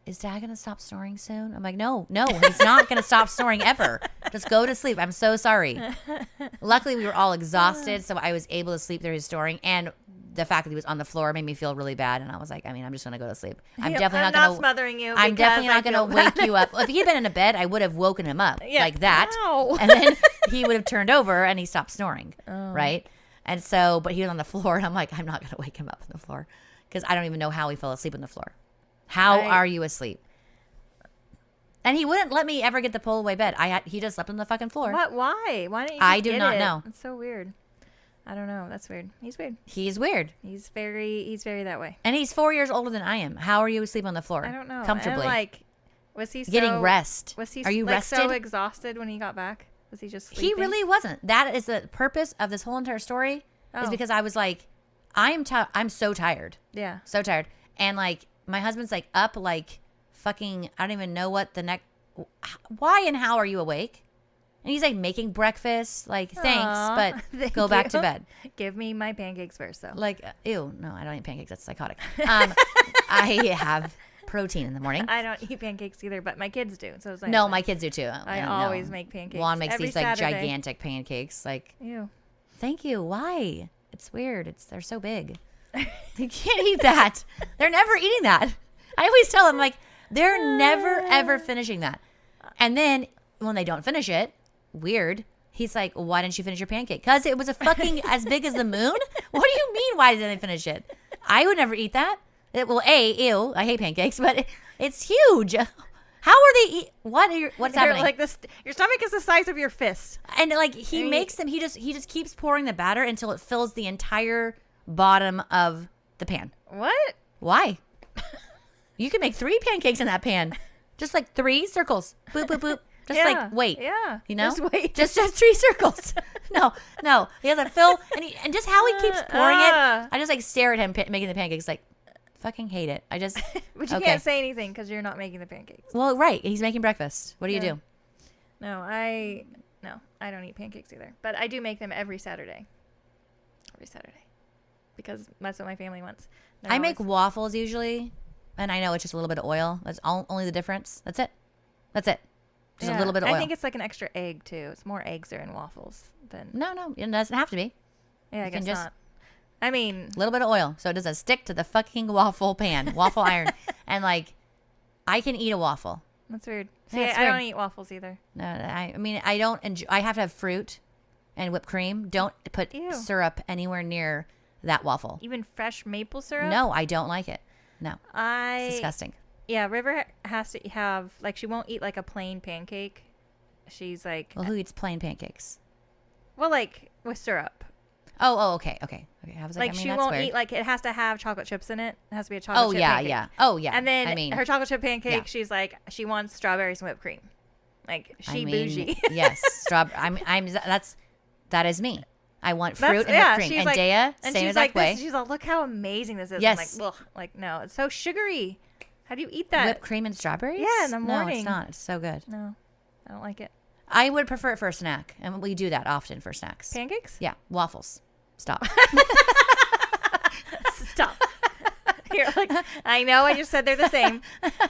is Dad going to stop snoring soon? I'm like, no, he's not going to stop snoring ever. Just go to sleep. I'm so sorry. Luckily, we were all exhausted, so I was able to sleep through his snoring, and the fact that he was on the floor made me feel really bad, and I was like, I'm just going to go to sleep. I'm definitely not going to smothering you. I'm definitely not going to wake you up. If he had been in a bed, I would have woken him up like that, Ow. and then he would have turned over and he stopped snoring, right? And so, but he was on the floor, and I'm like, I'm not going to wake him up on the floor because I don't even know how he fell asleep on the floor. How are you asleep? And he wouldn't let me ever get the pull away bed. He just slept on the fucking floor. What? Why? Why didn't you? I do not know. It's so weird. I don't know. That's weird. He's weird. He's weird. He's very that way. And he's 4 years older than I am. How are you asleep on the floor? I don't know. Comfortably. And like, was he getting rest? Was he? Are you like, rested? so exhausted when he got back? Was he just sleeping? He really wasn't. That is the purpose of this whole entire story. Is because I was like, I'm so tired. Yeah. So tired. And like, my husband's like up like fucking, I don't even know what the next. Why and how are you awake? And he's like making breakfast, like, thanks, but go back to bed. Give me my pancakes first, though. Like, ew, no, I don't eat pancakes. That's psychotic. I have protein in the morning. I don't eat pancakes either, but my kids do. So it's like, no, my kids do too. I always make pancakes. Juan makes every these like Saturday. gigantic pancakes. Like, ew. Thank you. Why? It's weird. They're so big. You can't eat that. They're never eating that. I always tell them, like, they're never ever finishing that. And then when they don't finish it, weird. He's like, why didn't you finish your pancake? Because it was a fucking as big as the moon? What do you mean, why didn't they finish it? I would never eat that. Ew, I hate pancakes, but it's huge. How are they what's happening? Like your stomach is the size of your fist. And like he makes them, he just keeps pouring the batter until it fills the entire bottom of the pan. What? Why? You can make 3 pancakes in that pan. Just like 3 circles. Boop, boop, boop. Just like wait, you know, just wait, just 3 circles. No, he has to fill, and just how he keeps pouring it. I just like stare at him making the pancakes, like fucking hate it. I just, but you can't say anything because you're not making the pancakes. Well, right, he's making breakfast. What do you do? No, I don't eat pancakes either, but I do make them every Saturday. Because that's what my family wants. I make waffles usually, and I know it's just a little bit of oil. That's only the difference. That's it. Just a little bit of oil. I think it's like an extra egg too. It's more eggs are in waffles than. No, it doesn't have to be. Yeah, I guess not. I mean, a little bit of oil, so it doesn't stick to the fucking waffle iron. And like, I can eat a waffle. That's weird. See, I don't eat waffles either. No, I mean, I don't enjoy. I have to have fruit and whipped cream. Don't put syrup anywhere near that waffle. Even fresh maple syrup? No, I don't like it. No, it's disgusting. Yeah, River has to have, like, she won't eat, like, a plain pancake. She's, like... Well, who eats plain pancakes? Well, like, with syrup. Oh, okay. I was like, I mean, she that's won't weird. eat, like, it has to have chocolate chips in it. It has to be a chocolate chip pancake. Oh, yeah. And then her chocolate chip pancake, she's, like, she wants strawberries and whipped cream. Like, bougie. Yes, that is me. I want fruit and whipped cream. And like, Dea, same exact way. She's like, look how amazing this is. Yes. I'm like, ugh. Like, no, it's so sugary. How do you eat that? Whipped cream and strawberries? Yeah, in the No, morning. it's not. It's so good. No, I don't like it. I would prefer it for a snack, and we do that often for snacks. Pancakes? Yeah, waffles. Stop. Stop. You're like, I know. I just said they're the same,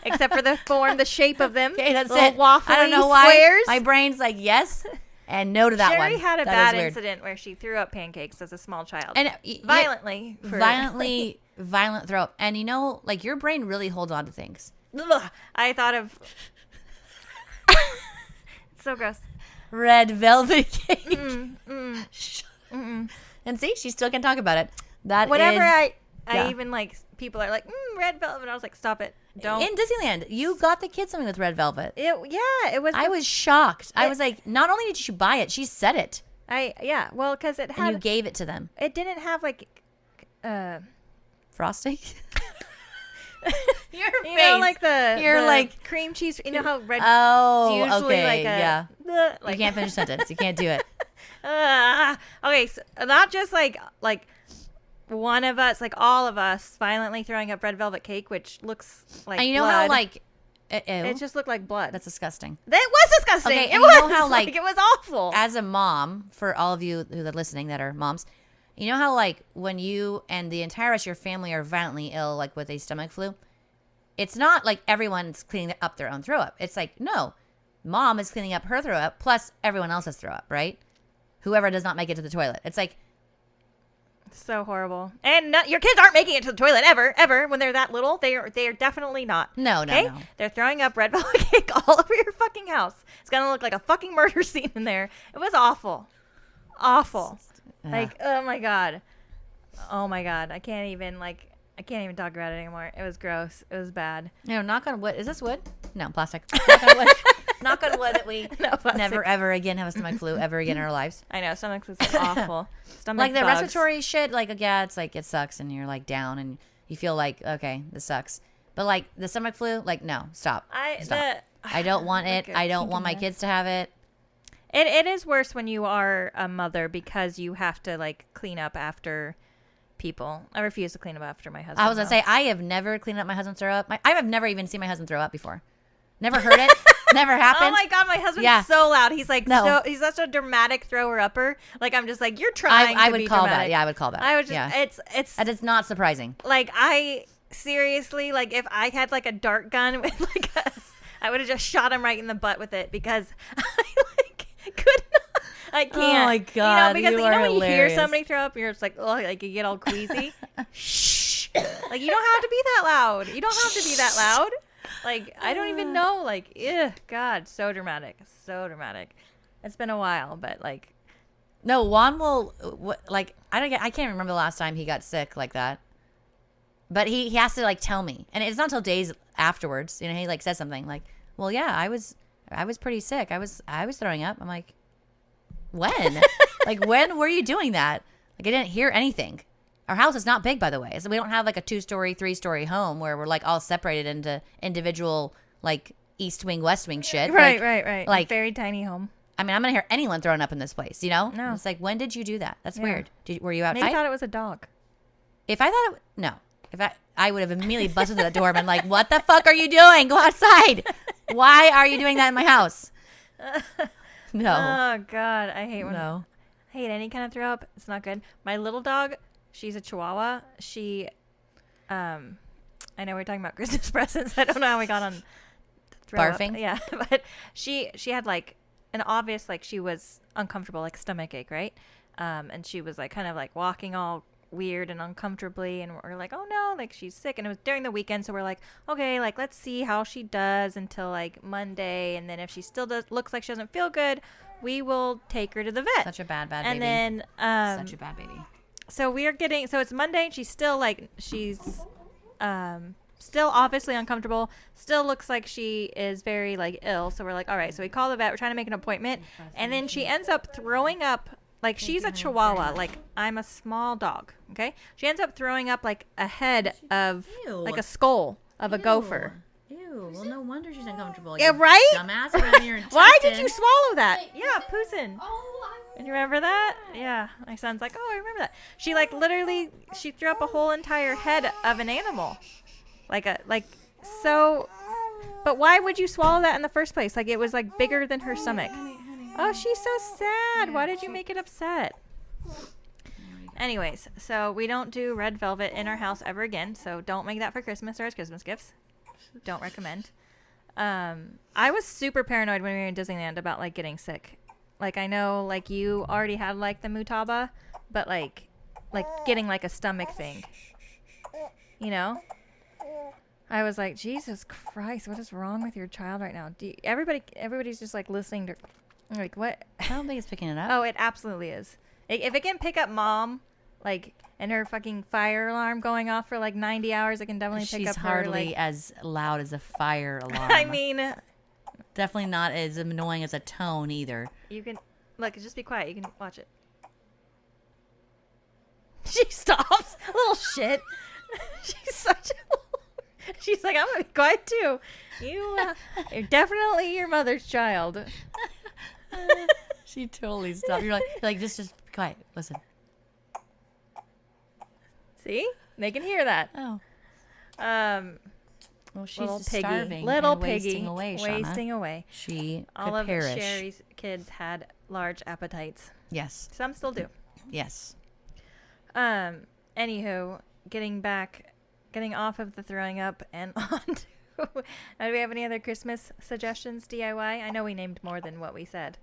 except for the form, the shape of them. Okay, that's little it. Waffly I don't know why. squares. My brain's like yes, and no to that one. Sherry had a That bad is weird. incident where she threw up pancakes as a small child, And violently. violent throw up. And you know, like your brain really holds on to things. Ugh, I thought of. It's so gross. Red velvet cake. Mm-mm. And see, she still can talk about it. That Whenever is, I even like people are like red velvet. I was like, stop it, don't. in Disneyland. You got the kids something with red velvet. It was. I was shocked. I was like, not only did she buy it, she said it, Well, because it and had. you gave it to them. It didn't have like. Frosting. Your You know, like You're the like cream cheese. You know how red. oh, it's usually okay, like a, yeah. Like, You can't finish a sentence. You can't do it. Okay, so not just like one of us, like all of us, violently throwing up red velvet cake, which looks like And you know blood. how like It just looked like blood. that's disgusting. That was disgusting. Okay, It and was you know how, like, it was awful. As a mom, for all of you who are listening that are moms, you know how like when you and the entire rest of your family are violently ill, like with a stomach flu, it's not like everyone's cleaning up their own throw up. It's like, no, mom is cleaning up her throw up plus everyone else's throw up, right? Whoever does not make it to the toilet. It's like, So horrible. And your kids aren't making it to the toilet ever when they're that little. They are definitely not. no. They're throwing up red velvet cake all over your fucking house. It's gonna look like a fucking murder scene in there. It was awful. Like, oh my god. I can't even talk about it anymore. It was gross. It was bad. Knock on wood. Is this wood? No, plastic. Knock on wood. Knock on wood that we No, plastic. never ever again have a stomach flu ever again in our lives. I know, stomach was awful. Stomach Like the bugs. respiratory shit, like yeah, it's like it sucks and you're like down and you feel like okay, this sucks. But like the stomach flu, like no, stop. Stop. I don't want it. I don't want my kids to have it. It is worse when you are a mother because you have to like clean up after people. I refuse to clean up after my husband. I was gonna say I have never cleaned up my husband's throw up. I have never even seen my husband throw up before. Never heard it. Never happened. Oh my god, my husband's so loud. He's like he's such a dramatic thrower upper. Like I'm just like you're trying. I to would be call dramatic. that. Yeah, I would call that. I would just yeah. it's That is not surprising. like I seriously like if I had like a dart gun with like I would have just shot him right in the butt with it because I like could not. I can't. Oh my god, because you you are know when you hear hilarious. somebody throw up, you're just like, oh, like you get all queasy. Shh. Like you don't have to be that loud. You don't have to be that loud. Like I don't even know. Like, God, so dramatic, so dramatic. It's been a while, but like, no, Juan will like I can't remember the last time he got sick like that. But he has to like tell me, and it's not until days afterwards. You know, he like says something like, "Well, yeah, I was pretty sick. I was throwing up." I'm like, when? Like when were you doing that? Like I didn't hear anything. Our house is not big, by the way, so we don't have like a 2-story, 3-story home where we're like all separated into individual like east wing, west wing shit. Right. Like very tiny home. I mean, I'm gonna hear anyone throwing up in this place. You know? No. It's like, when did you do that? That's weird. Were you Maybe outside? thought it was a dog. If I thought no. If I would have immediately busted through the door and been like, "What the fuck are you doing? Go outside! Why are you doing that in my house?" No. Oh God, I hate when No. I hate any kind of throw up. It's not good. My little dog, she's a Chihuahua. She, I know we're talking about Christmas presents. I don't know how we got on throw Barfing? Up. Yeah, but she had like an obvious like she was uncomfortable, like stomach ache, right? And she was like kind of like walking all weird and uncomfortably, and we're like, oh no, like she's sick. And it was during the weekend, so we're like, okay, like let's see how she does until like Monday, and then if she still looks like she doesn't feel good, we will take her to the vet. Such a bad baby. And then such a bad baby. so it's Monday, and she's still like still obviously uncomfortable, still looks like she is very like ill. So we're like, all right, so we call the vet, we're trying to make an appointment, and then she ends up throwing up. Like, she's a Chihuahua. Like, I'm a small dog, okay? She ends up throwing up, like, a head of, like, a skull of a gopher. Ew. Well, no wonder she's uncomfortable. Yeah, right? Dumbass around your Why did you swallow that? Yeah, Poossin. Oh, And you remember that? Yeah. My son's like, oh, I remember that. She, like, literally, she threw up a whole entire head of an animal. So, but why would you swallow that in the first place? Like, it was like bigger than her stomach. Honey. Oh, she's so sad. Yeah, Why did you make it upset? Anyways, so we don't do red velvet in our house ever again. So don't make that for Christmas or as Christmas gifts. Don't recommend. I was super paranoid when we were in Disneyland about like getting sick. Like, I know like you already had like the mutaba, but like getting like a stomach thing. You know? I was like, Jesus Christ, what is wrong with your child right now? Everybody's just like listening to, like, what? I don't think it's picking it up. Oh, it absolutely is. If it can pick up mom, like, and her fucking fire alarm going off for like 90 hours, it can definitely pick up She's her. hardly Like, as loud as a fire alarm. I mean, definitely not as annoying as a tone either. you can, look, just be quiet. You can watch it. She stops. Little shit. She's such a. She's like, I'm gonna be quiet too. You're definitely your mother's child. She totally stopped. You're like just be quiet. Listen. See, they can hear that. Oh. Well, she's Little just piggy, starving little and piggy, wasting away, Shauna. wasting away. She All could of perish. Sherry's kids had large appetites. Yes. Some still do. Yes. Anywho, getting off of the throwing up and on to. Do we have any other Christmas suggestions, DIY? I know we named more than what we said.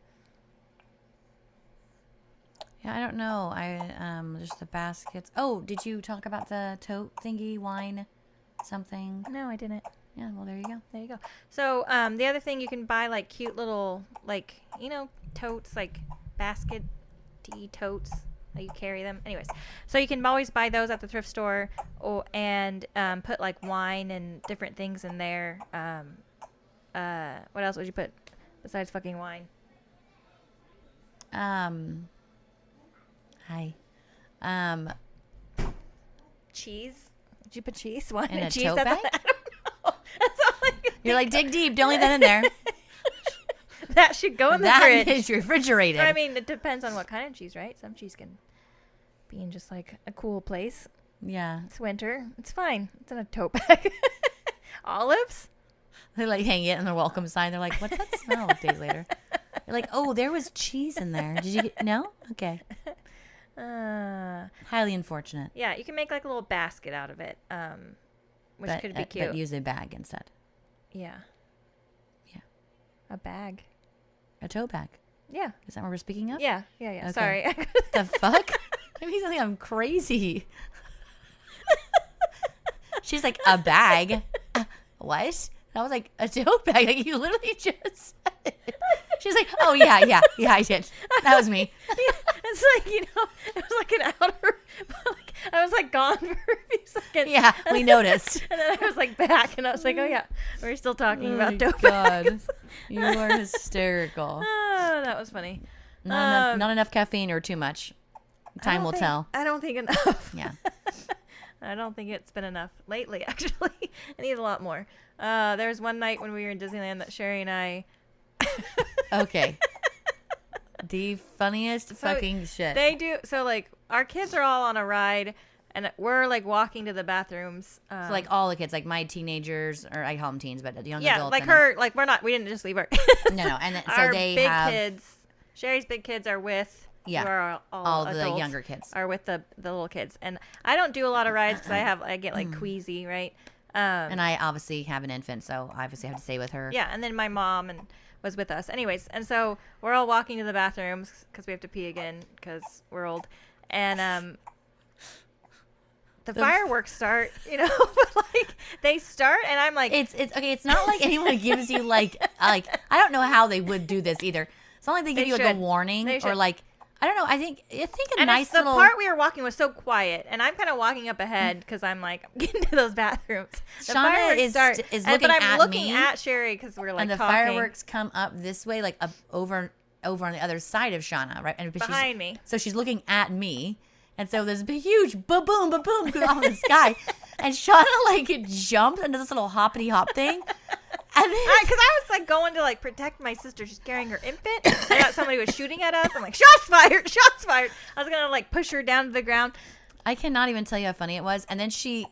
Yeah, I don't know. Just the baskets. Oh, did you talk about the tote thingy, wine, something? No, I didn't. Yeah, well, there you go. There you go. So, the other thing, you can buy like cute little, like, you know, totes, like basket tea totes. You carry them. Anyways, so you can always buy those at the thrift store, and put like wine and different things in there. What else would you put besides fucking wine? Hi. Cheese. Did you put cheese? Wine In and a cheese? tote That's bag? I don't know. That's all I can You're like, think dig deep. Don't leave that in there. that should go in the That fridge. is refrigerated. But I mean, it depends on what kind of cheese, right? Some cheese can be in just like a cool place. Yeah. It's winter. It's fine. It's in a tote bag. Olives? They like hang it in the welcome sign. They're like, what's that smell? Days later. They're like, oh, there was cheese in there. Did you get, no? Okay. Highly unfortunate. Yeah, you can make like a little basket out of it, which could be cute. But use a bag instead. Yeah. Yeah. A bag. A tote bag. Yeah. Is that what we're speaking of? Yeah. Okay. Sorry. The fuck? Maybe you think I'm crazy. She's like, a bag? What? And I was like, a tote bag? Like, you literally just said it. She's like, oh, yeah, I did. That was me. It's like, you know, it was like an outer, like, I was like gone for a few seconds. Yeah, we noticed. And then I was like back, and I was like, oh yeah, we're still talking about dope God. bags. You are hysterical. Oh, that was funny. Not enough caffeine or too much. Time will tell. I don't think enough. Yeah. I don't think it's been enough lately, actually. I need a lot more. There was one night when we were in Disneyland that Sherry and I... Okay. The funniest fucking shit. They do. So, like, our kids are all on a ride, and we're, like, walking to the bathrooms. So, like, all the kids, like my teenagers, or I call them teens, but the young yeah, adults. like her, like, we didn't just leave her. No. And then, so our they big have... kids, Sherry's big kids are with... Yeah, who are all the adults younger kids. are with the little kids. And I don't do a lot of rides because I get, like, queasy, right? And I obviously have an infant, so I obviously have to stay with her. Yeah, and then my mom was with us. Anyways, and so we're all walking to the bathrooms because we have to pee again because we're old. And the fireworks start, you know, like they start, and I'm like, It's okay. It's not like anyone gives you like I don't know how they would do this either. It's not like they give you like a should. warning They or should. like I don't know. I think a and nice the little part we were walking was so quiet, and I'm kind of walking up ahead because I'm like getting to those bathrooms. The Shauna fireworks is but looking I'm at looking me, at Sherry because we're like and the talking. fireworks come up this way, like up over on the other side of Shauna, right? And Behind me. So she's looking at me, and so there's a huge ba boom goes off in the sky, and Shauna like jumps into this little hoppity hop thing. And then, Because I was like going to like protect my sister. She's carrying her infant. I thought somebody was shooting at us. I'm like, shots fired, shots fired. I was gonna like push her down to the ground. I cannot even tell you how funny it was. And then she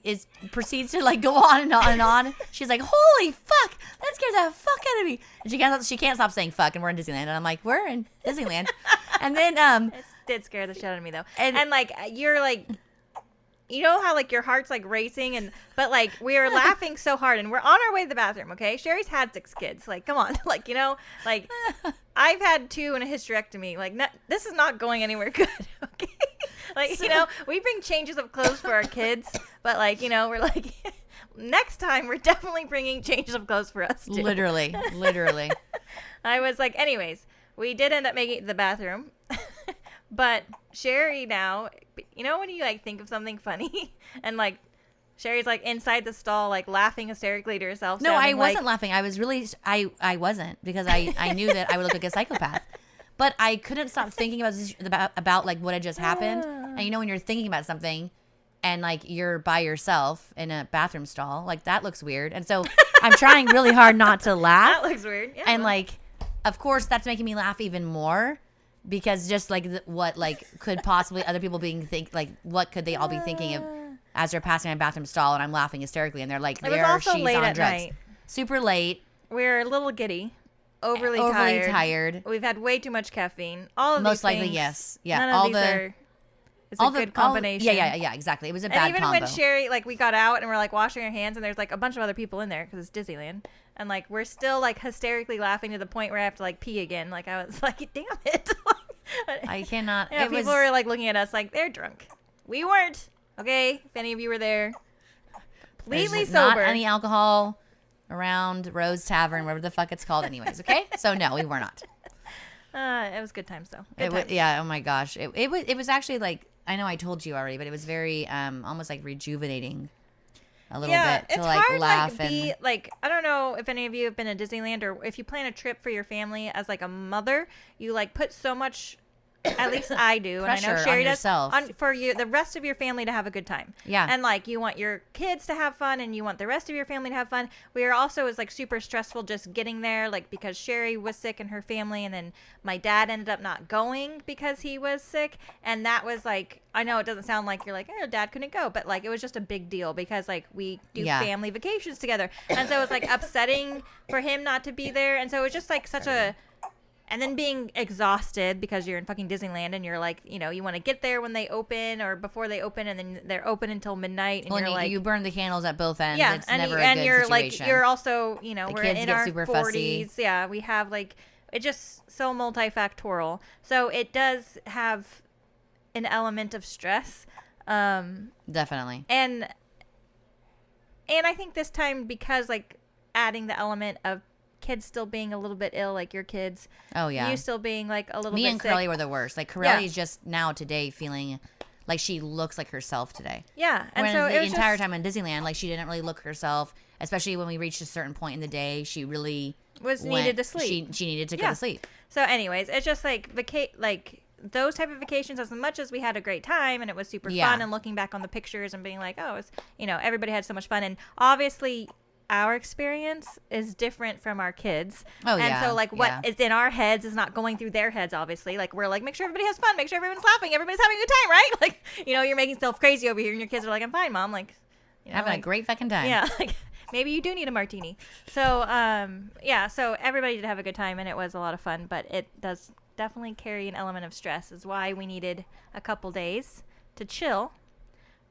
proceeds to like go on and on and on. She's like, "Holy fuck, that scared the fuck out of me." And she can't stop saying fuck. And we're in Disneyland, and I'm like, "We're in Disneyland." And then It did scare the shit out of me though. And like you're like, you know how like your heart's like racing, but like we were laughing so hard, and we're on our way to the bathroom. Okay, Sherry's had 6 kids. Like, come on, like like I've had 2 and a hysterectomy. Like, this is not going anywhere good. Okay, like we bring changes of clothes for our kids, but like we're like next time we're definitely bringing changes of clothes for us too. Literally. I was like, anyways, we did end up making it to the bathroom. But Sherry now, when you like think of something funny and like Sherry's like inside the stall, like laughing hysterically to herself. No, I wasn't laughing. I was really, I wasn't, because I knew that I would look like a psychopath. But I couldn't stop thinking about like what had just happened. And when you're thinking about something and like you're by yourself in a bathroom stall, like that looks weird. And so I'm trying really hard not to laugh. That looks weird. Yeah. And like, of course, that's making me laugh even more. Because just like what like could possibly other people what could they all be thinking of as they're passing my bathroom stall and I'm laughing hysterically and they're like, she's on drugs. Night. Super late. We're a little giddy, overly tired. We've had way too much caffeine. All of most these likely things, yes, yeah. None of these are. It's a good combination. Yeah, exactly. It was a bad combo. And even when Sherry, like, we got out and we're like washing our hands, and there's like a bunch of other people in there because it's Disneyland, and like we're still like hysterically laughing to the point where I have to like pee again. Like I was like, damn it. I cannot. People were like looking at us like they're drunk. We weren't. Okay, if any of you were there, completely sober. Not any alcohol around Rose Tavern, whatever the fuck it's called, anyways. Okay, so no, we were not. It was good times though. Yeah. Oh my gosh, it was actually like, I know I told you already, but it was very almost like rejuvenating. A little bit to it's like hard, laugh like I don't know if any of you have been to Disneyland, or if you plan a trip for your family as like a mother, you like put so much, at least I do, and I know Sherry does, for you, the rest of your family to have a good time. Yeah. And like you want your kids to have fun, and you want the rest of your family to have fun. We are also, is like super stressful just getting there, like because Sherry was sick and her family, and then my dad ended up not going because he was sick, and that was like, I know it doesn't sound like you're like, oh, Dad couldn't go, but like it was just a big deal because like we do family vacations together, and so it was like upsetting for him not to be there, and so it was just like such a. And then being exhausted because you're in fucking Disneyland and you're like, you want to get there when they open or before they open, and then they're open until midnight. And you're like, you burn the candles at both ends. Yeah, it's never a good you're situation. like, you're also, we're in our super 40s. fussy. Yeah, we have like, it's just so multifactorial. So it does have an element of stress. Definitely. And I think this time, because like adding the element of kids still being a little bit ill, like your kids. Oh yeah. You still being like a little bit Me and sick. Curly were the worst. Like Curly's just now today feeling like she looks like herself today. Yeah. And when so the entire time in Disneyland, like she didn't really look herself, especially when we reached a certain point in the day, she really needed to sleep. She needed to go to sleep. So anyways, it's just like those type of vacations, as much as we had a great time and it was super fun, and looking back on the pictures and being like, oh, it's, everybody had so much fun, and obviously our experience is different from our kids. Oh, and so like what is in our heads is not going through their heads, obviously. Like we're like, make sure everybody has fun, make sure everyone's laughing, everybody's having a good time, right? Like, you're making yourself crazy over here, and your kids are like, I'm fine, Mom. Like, having a great fucking time. Yeah, like maybe you do need a martini. So so everybody did have a good time, and it was a lot of fun, but it does definitely carry an element of stress, is why we needed a couple days to chill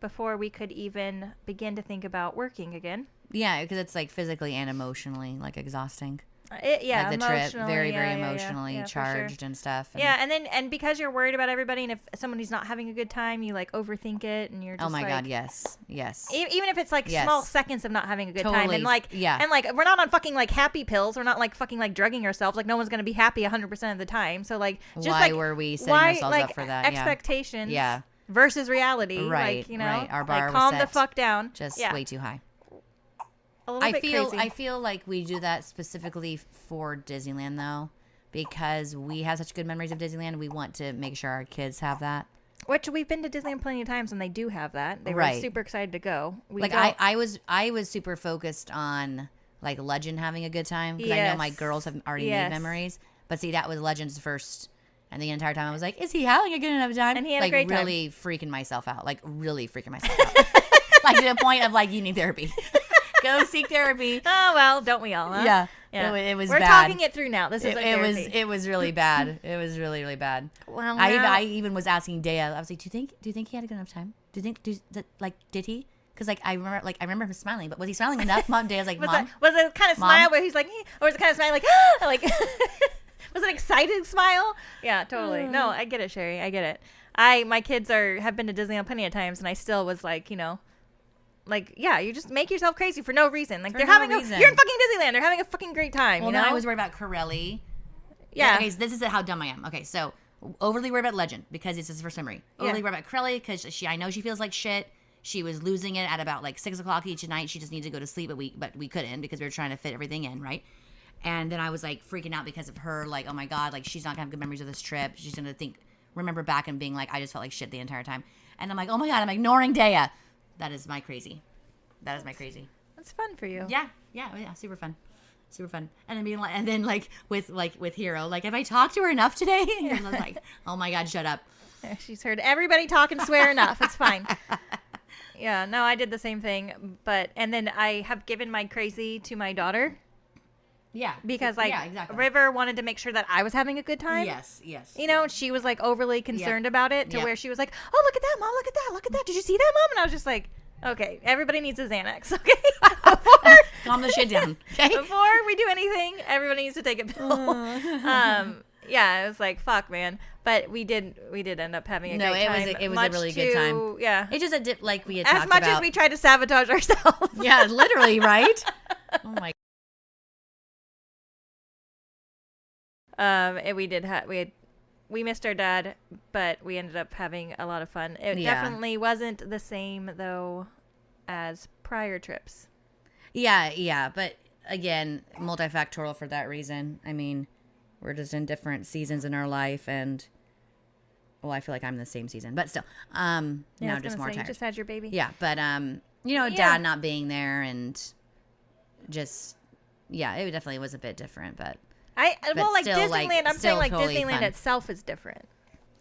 before we could even begin to think about working again. Yeah, because it's like physically and emotionally like exhausting. Like the trip, very emotionally charged sure. and stuff. And and because you're worried about everybody, and if somebody's not having a good time, you like overthink it, and you're just God, yes. Even if it's like small seconds of not having a good time, and like and like we're not on fucking like happy pills, we're not like fucking like drugging ourselves, like no one's gonna be happy 100% of the time. So like, just why were we setting ourselves up for that? Expectations, versus reality, right? Like, right. Our bar like, was calm set the fuck down, just way too high. I feel like we do that specifically for Disneyland though, because we have such good memories of Disneyland. We want to make sure our kids have that. Which we've been to Disneyland plenty of times, and they do have that. They were super excited to go. I was super focused on like Legend having a good time, because I know my girls have already made memories. But see, that was Legend's first And the entire time I was like, is he having a good enough time? And he had a like great time. really freaking myself out. Like really freaking myself out. Like to the point of like, you need therapy. Go seek therapy. Oh, well, don't we all, huh? Yeah. Yeah. It was We're bad. talking it through now. This is our therapy. It was really bad. It was really, really bad. Well, I even was asking Dea, I was like, do you think he had a good enough time? Did he? Because like I remember him smiling, but was he smiling enough? Mom, Dea's like, Mom. Was it kind of smile where he's like, or was it kind of smile like, like, was it an excited smile? Yeah, totally. No, I get it, Sherry. I get it. My kids have been to Disneyland plenty of times, and I still was like, like, yeah, you just make yourself crazy for no reason. Like, you're in fucking Disneyland. They're having a fucking great time. Well, you know? then I was worried about Corelli. Yeah. Okay, so this is how dumb I am. Okay, so overly worried about Legend because it's his first memory. Overly worried about Corelli because I know she feels like shit. She was losing it at about like 6 o'clock each night. She just needed to go to sleep, but we couldn't because we were trying to fit everything in, right? And then I was like freaking out because of her. Like, oh my god, like she's not gonna have good memories of this trip. She's gonna remember back and being like, I just felt like shit the entire time. And I'm like, oh my god, I'm ignoring Dea. That is my crazy. That's fun for you. Yeah, super fun. Super fun. And then with Hero, like, have I talked to her enough today? And I was like, oh my god, shut up. Yeah, she's heard everybody talk and swear enough. It's fine. Yeah, no, I did the same thing, and then I have given my crazy to my daughter. Yeah. Because exactly. River wanted to make sure that I was having a good time. Yes. She was like overly concerned about it to where she was like, oh, look at that, Mom, look at that. Did you see that, Mom? And I was just like, okay, everybody needs a Xanax, okay? Calm the shit down, okay? Before we do anything, everybody needs to take a pill. Yeah, it was like, fuck, man. But we did end up having a great time. It was a really good time. Yeah. It just like we had talked about. As much about. as we tried to sabotage ourselves. Yeah, literally, right? Oh my. And we missed our dad, but we ended up having a lot of fun. It definitely wasn't the same though as prior trips. Yeah, but again, multifactorial for that reason. I mean, we're just in different seasons in our life, and well, I feel like I'm in the same season, but still, now I'm just more tired. You just had your baby. Yeah, but Dad not being there, and just it definitely was a bit different, but Disneyland. I'm saying like totally Disneyland fun. itself is different.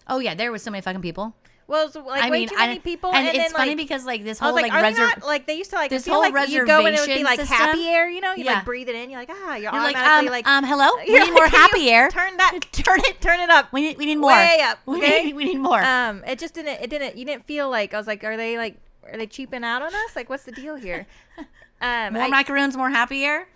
Oh yeah, there was so many fucking people. Well, it was way too many people, and it's then, funny because like this whole I was like, they used to like this feel whole like you go and it would be like system, happy air, you like breathe it in, you're like you're like automatically like hello, we need more happy air. Turn it up. We need more. Way up. Okay? We need more. It just didn't. You didn't feel like I was like, are they cheaping out on us? Like, what's the deal here? More macaroons, more happy air.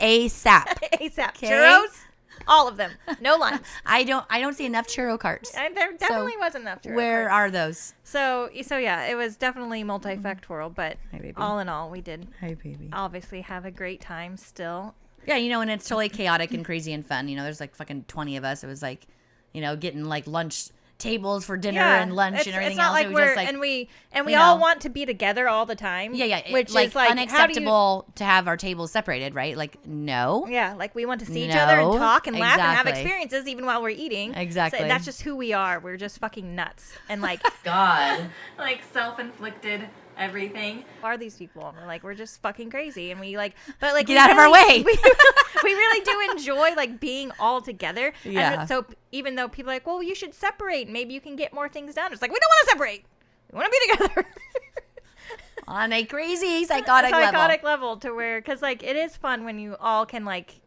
ASAP. ASAP. Okay? Churros. All of them. No lines. I don't see enough churro carts. There definitely wasn't enough churro Where carts. are those? So yeah, it was definitely multifactorial, but baby. all in all, we did baby. obviously have a great time still. Yeah, and it's totally chaotic and crazy and fun. There's like fucking 20 of us. It was like, getting like lunch tables for dinner and lunch and everything it's not else. Like we're and we all want to be together all the time. Yeah. Which like, is like unacceptable to have our tables separated, right? Like no. Yeah, like we want to see each other and talk and laugh and have experiences even while we're eating. Exactly. So that's just who we are. We're just fucking nuts and like God, like self-inflicted everything. Who are these people? And we're like, we're just fucking crazy, and we like, but like get out of our way. We really do enjoy like being all together. Yeah. And so even though people are like, well, you should separate, maybe you can get more things done. It's like we don't want to separate. We want to be together. On a crazy psychotic level to where, because like it is fun when you all can like,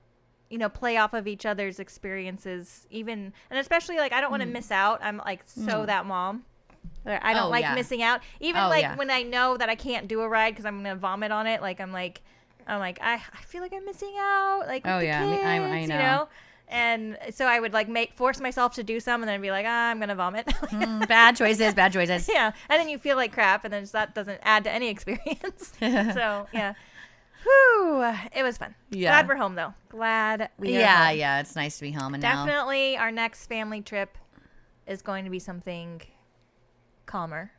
play off of each other's experiences, even, and especially like I don't want to miss out. I'm like that mom. I don't missing out. Even when I know that I can't do a ride because I'm gonna vomit on it. Like I'm like I feel like I'm missing out. Like with the kids, I know. And so I would like force myself to do some, and then be like, I'm gonna vomit. Bad choices. Yeah, and then you feel like crap, and then that doesn't add to any experience. So yeah. Whew, it was fun. Yeah. Glad we're home though. Glad we are home. Yeah, it's nice to be home. And definitely our next family trip is going to be something calmer.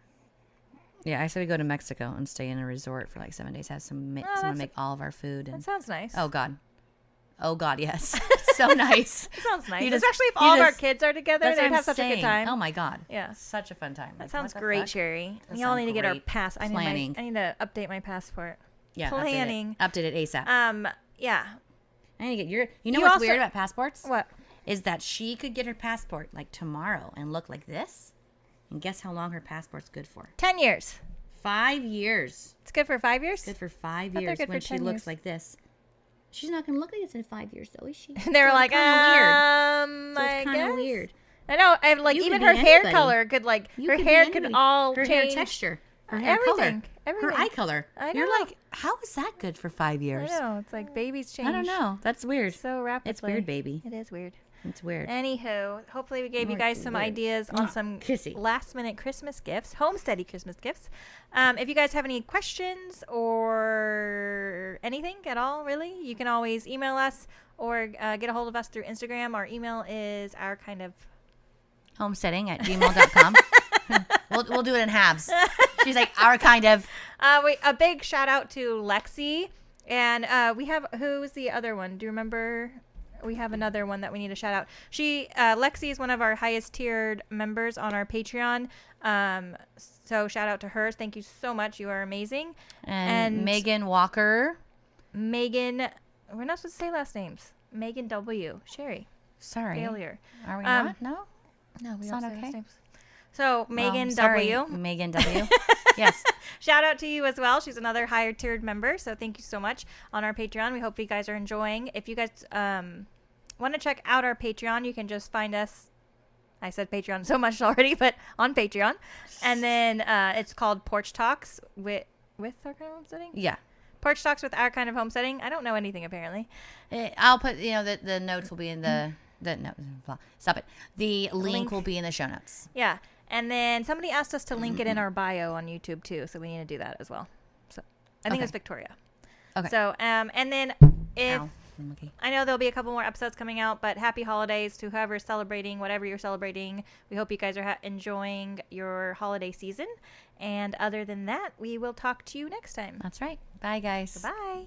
Yeah, I said we go to Mexico and stay in a resort for like 7 days. Have someone make all of our food. That sounds nice. Oh God, yes. So nice. It sounds nice. Especially if all of our kids are together, they'd have such a good time. Oh my God. Yeah. Such a fun time. That sounds great, Sherry. Y'all need to get our pass. I need to update my passport. Yeah. Planning. Update it ASAP. Yeah. I need to get what's weird about passports? What? is that she could get her passport like tomorrow and look like this. And guess how long her passport's good for? 10 years. 5 years. It's good for 5 years? Good for 5 they're years good when for she 10 looks years. like this. She's not going to look like this in 5 years, though, is she? They were So like, it's kinda weird. So I it's kind guess. of weird. I know. And like You even could her be hair anybody. color could like You her could be hair anybody. could all her change. hair texture, her hair Everything. color, Everything. her eye color. I You're know. like, how is that good for 5 years? I know. It's like babies change. I don't know. That's weird. So rapidly. It's weird, baby. It is weird. It's weird. Anywho, hopefully we gave you It's guys some weird. ideas on some Kissy. last minute Christmas gifts, Homesteady Christmas gifts. If you guys have any questions or anything at all, really, you can always email us or get a hold of us through Instagram. Our email is Homesteading@gmail.com. we'll do it in halves. She's like, our kind of. a big shout out to Lexi. And we have, who's the other one? Do you remember? We have another one that we need to shout out. Lexi is one of our highest tiered members on our Patreon. So shout out to her. Thank you so much. You are amazing. And Megan Walker. Megan, we're not supposed to say last names. Megan W. Sherry. Sorry. Failure. Are we not? No? No, we It's don't not say okay. last names. So Megan sorry, W. Megan W. Yes. Shout out to you as well. She's another higher tiered member. So thank you so much on our Patreon. We hope you guys are enjoying. If you guys want to check out our Patreon, you can just find us. I said Patreon so much already, but on Patreon. And then it's called Porch Talks with our kind of homesteading? Yeah. Porch Talks with our kind of homesteading. I don't know anything apparently. I'll put, the notes will be in the no, stop it. The link will be in the show notes. Yeah. And then somebody asked us to link it in our bio on YouTube too, so we need to do that as well. So I think it was Victoria. Okay. So and then if Ow. Okay. I know there'll be a couple more episodes coming out, but happy holidays to whoever's celebrating, whatever you're celebrating. We hope you guys are enjoying your holiday season. And other than that, we will talk to you next time. That's right. Bye, guys. Bye.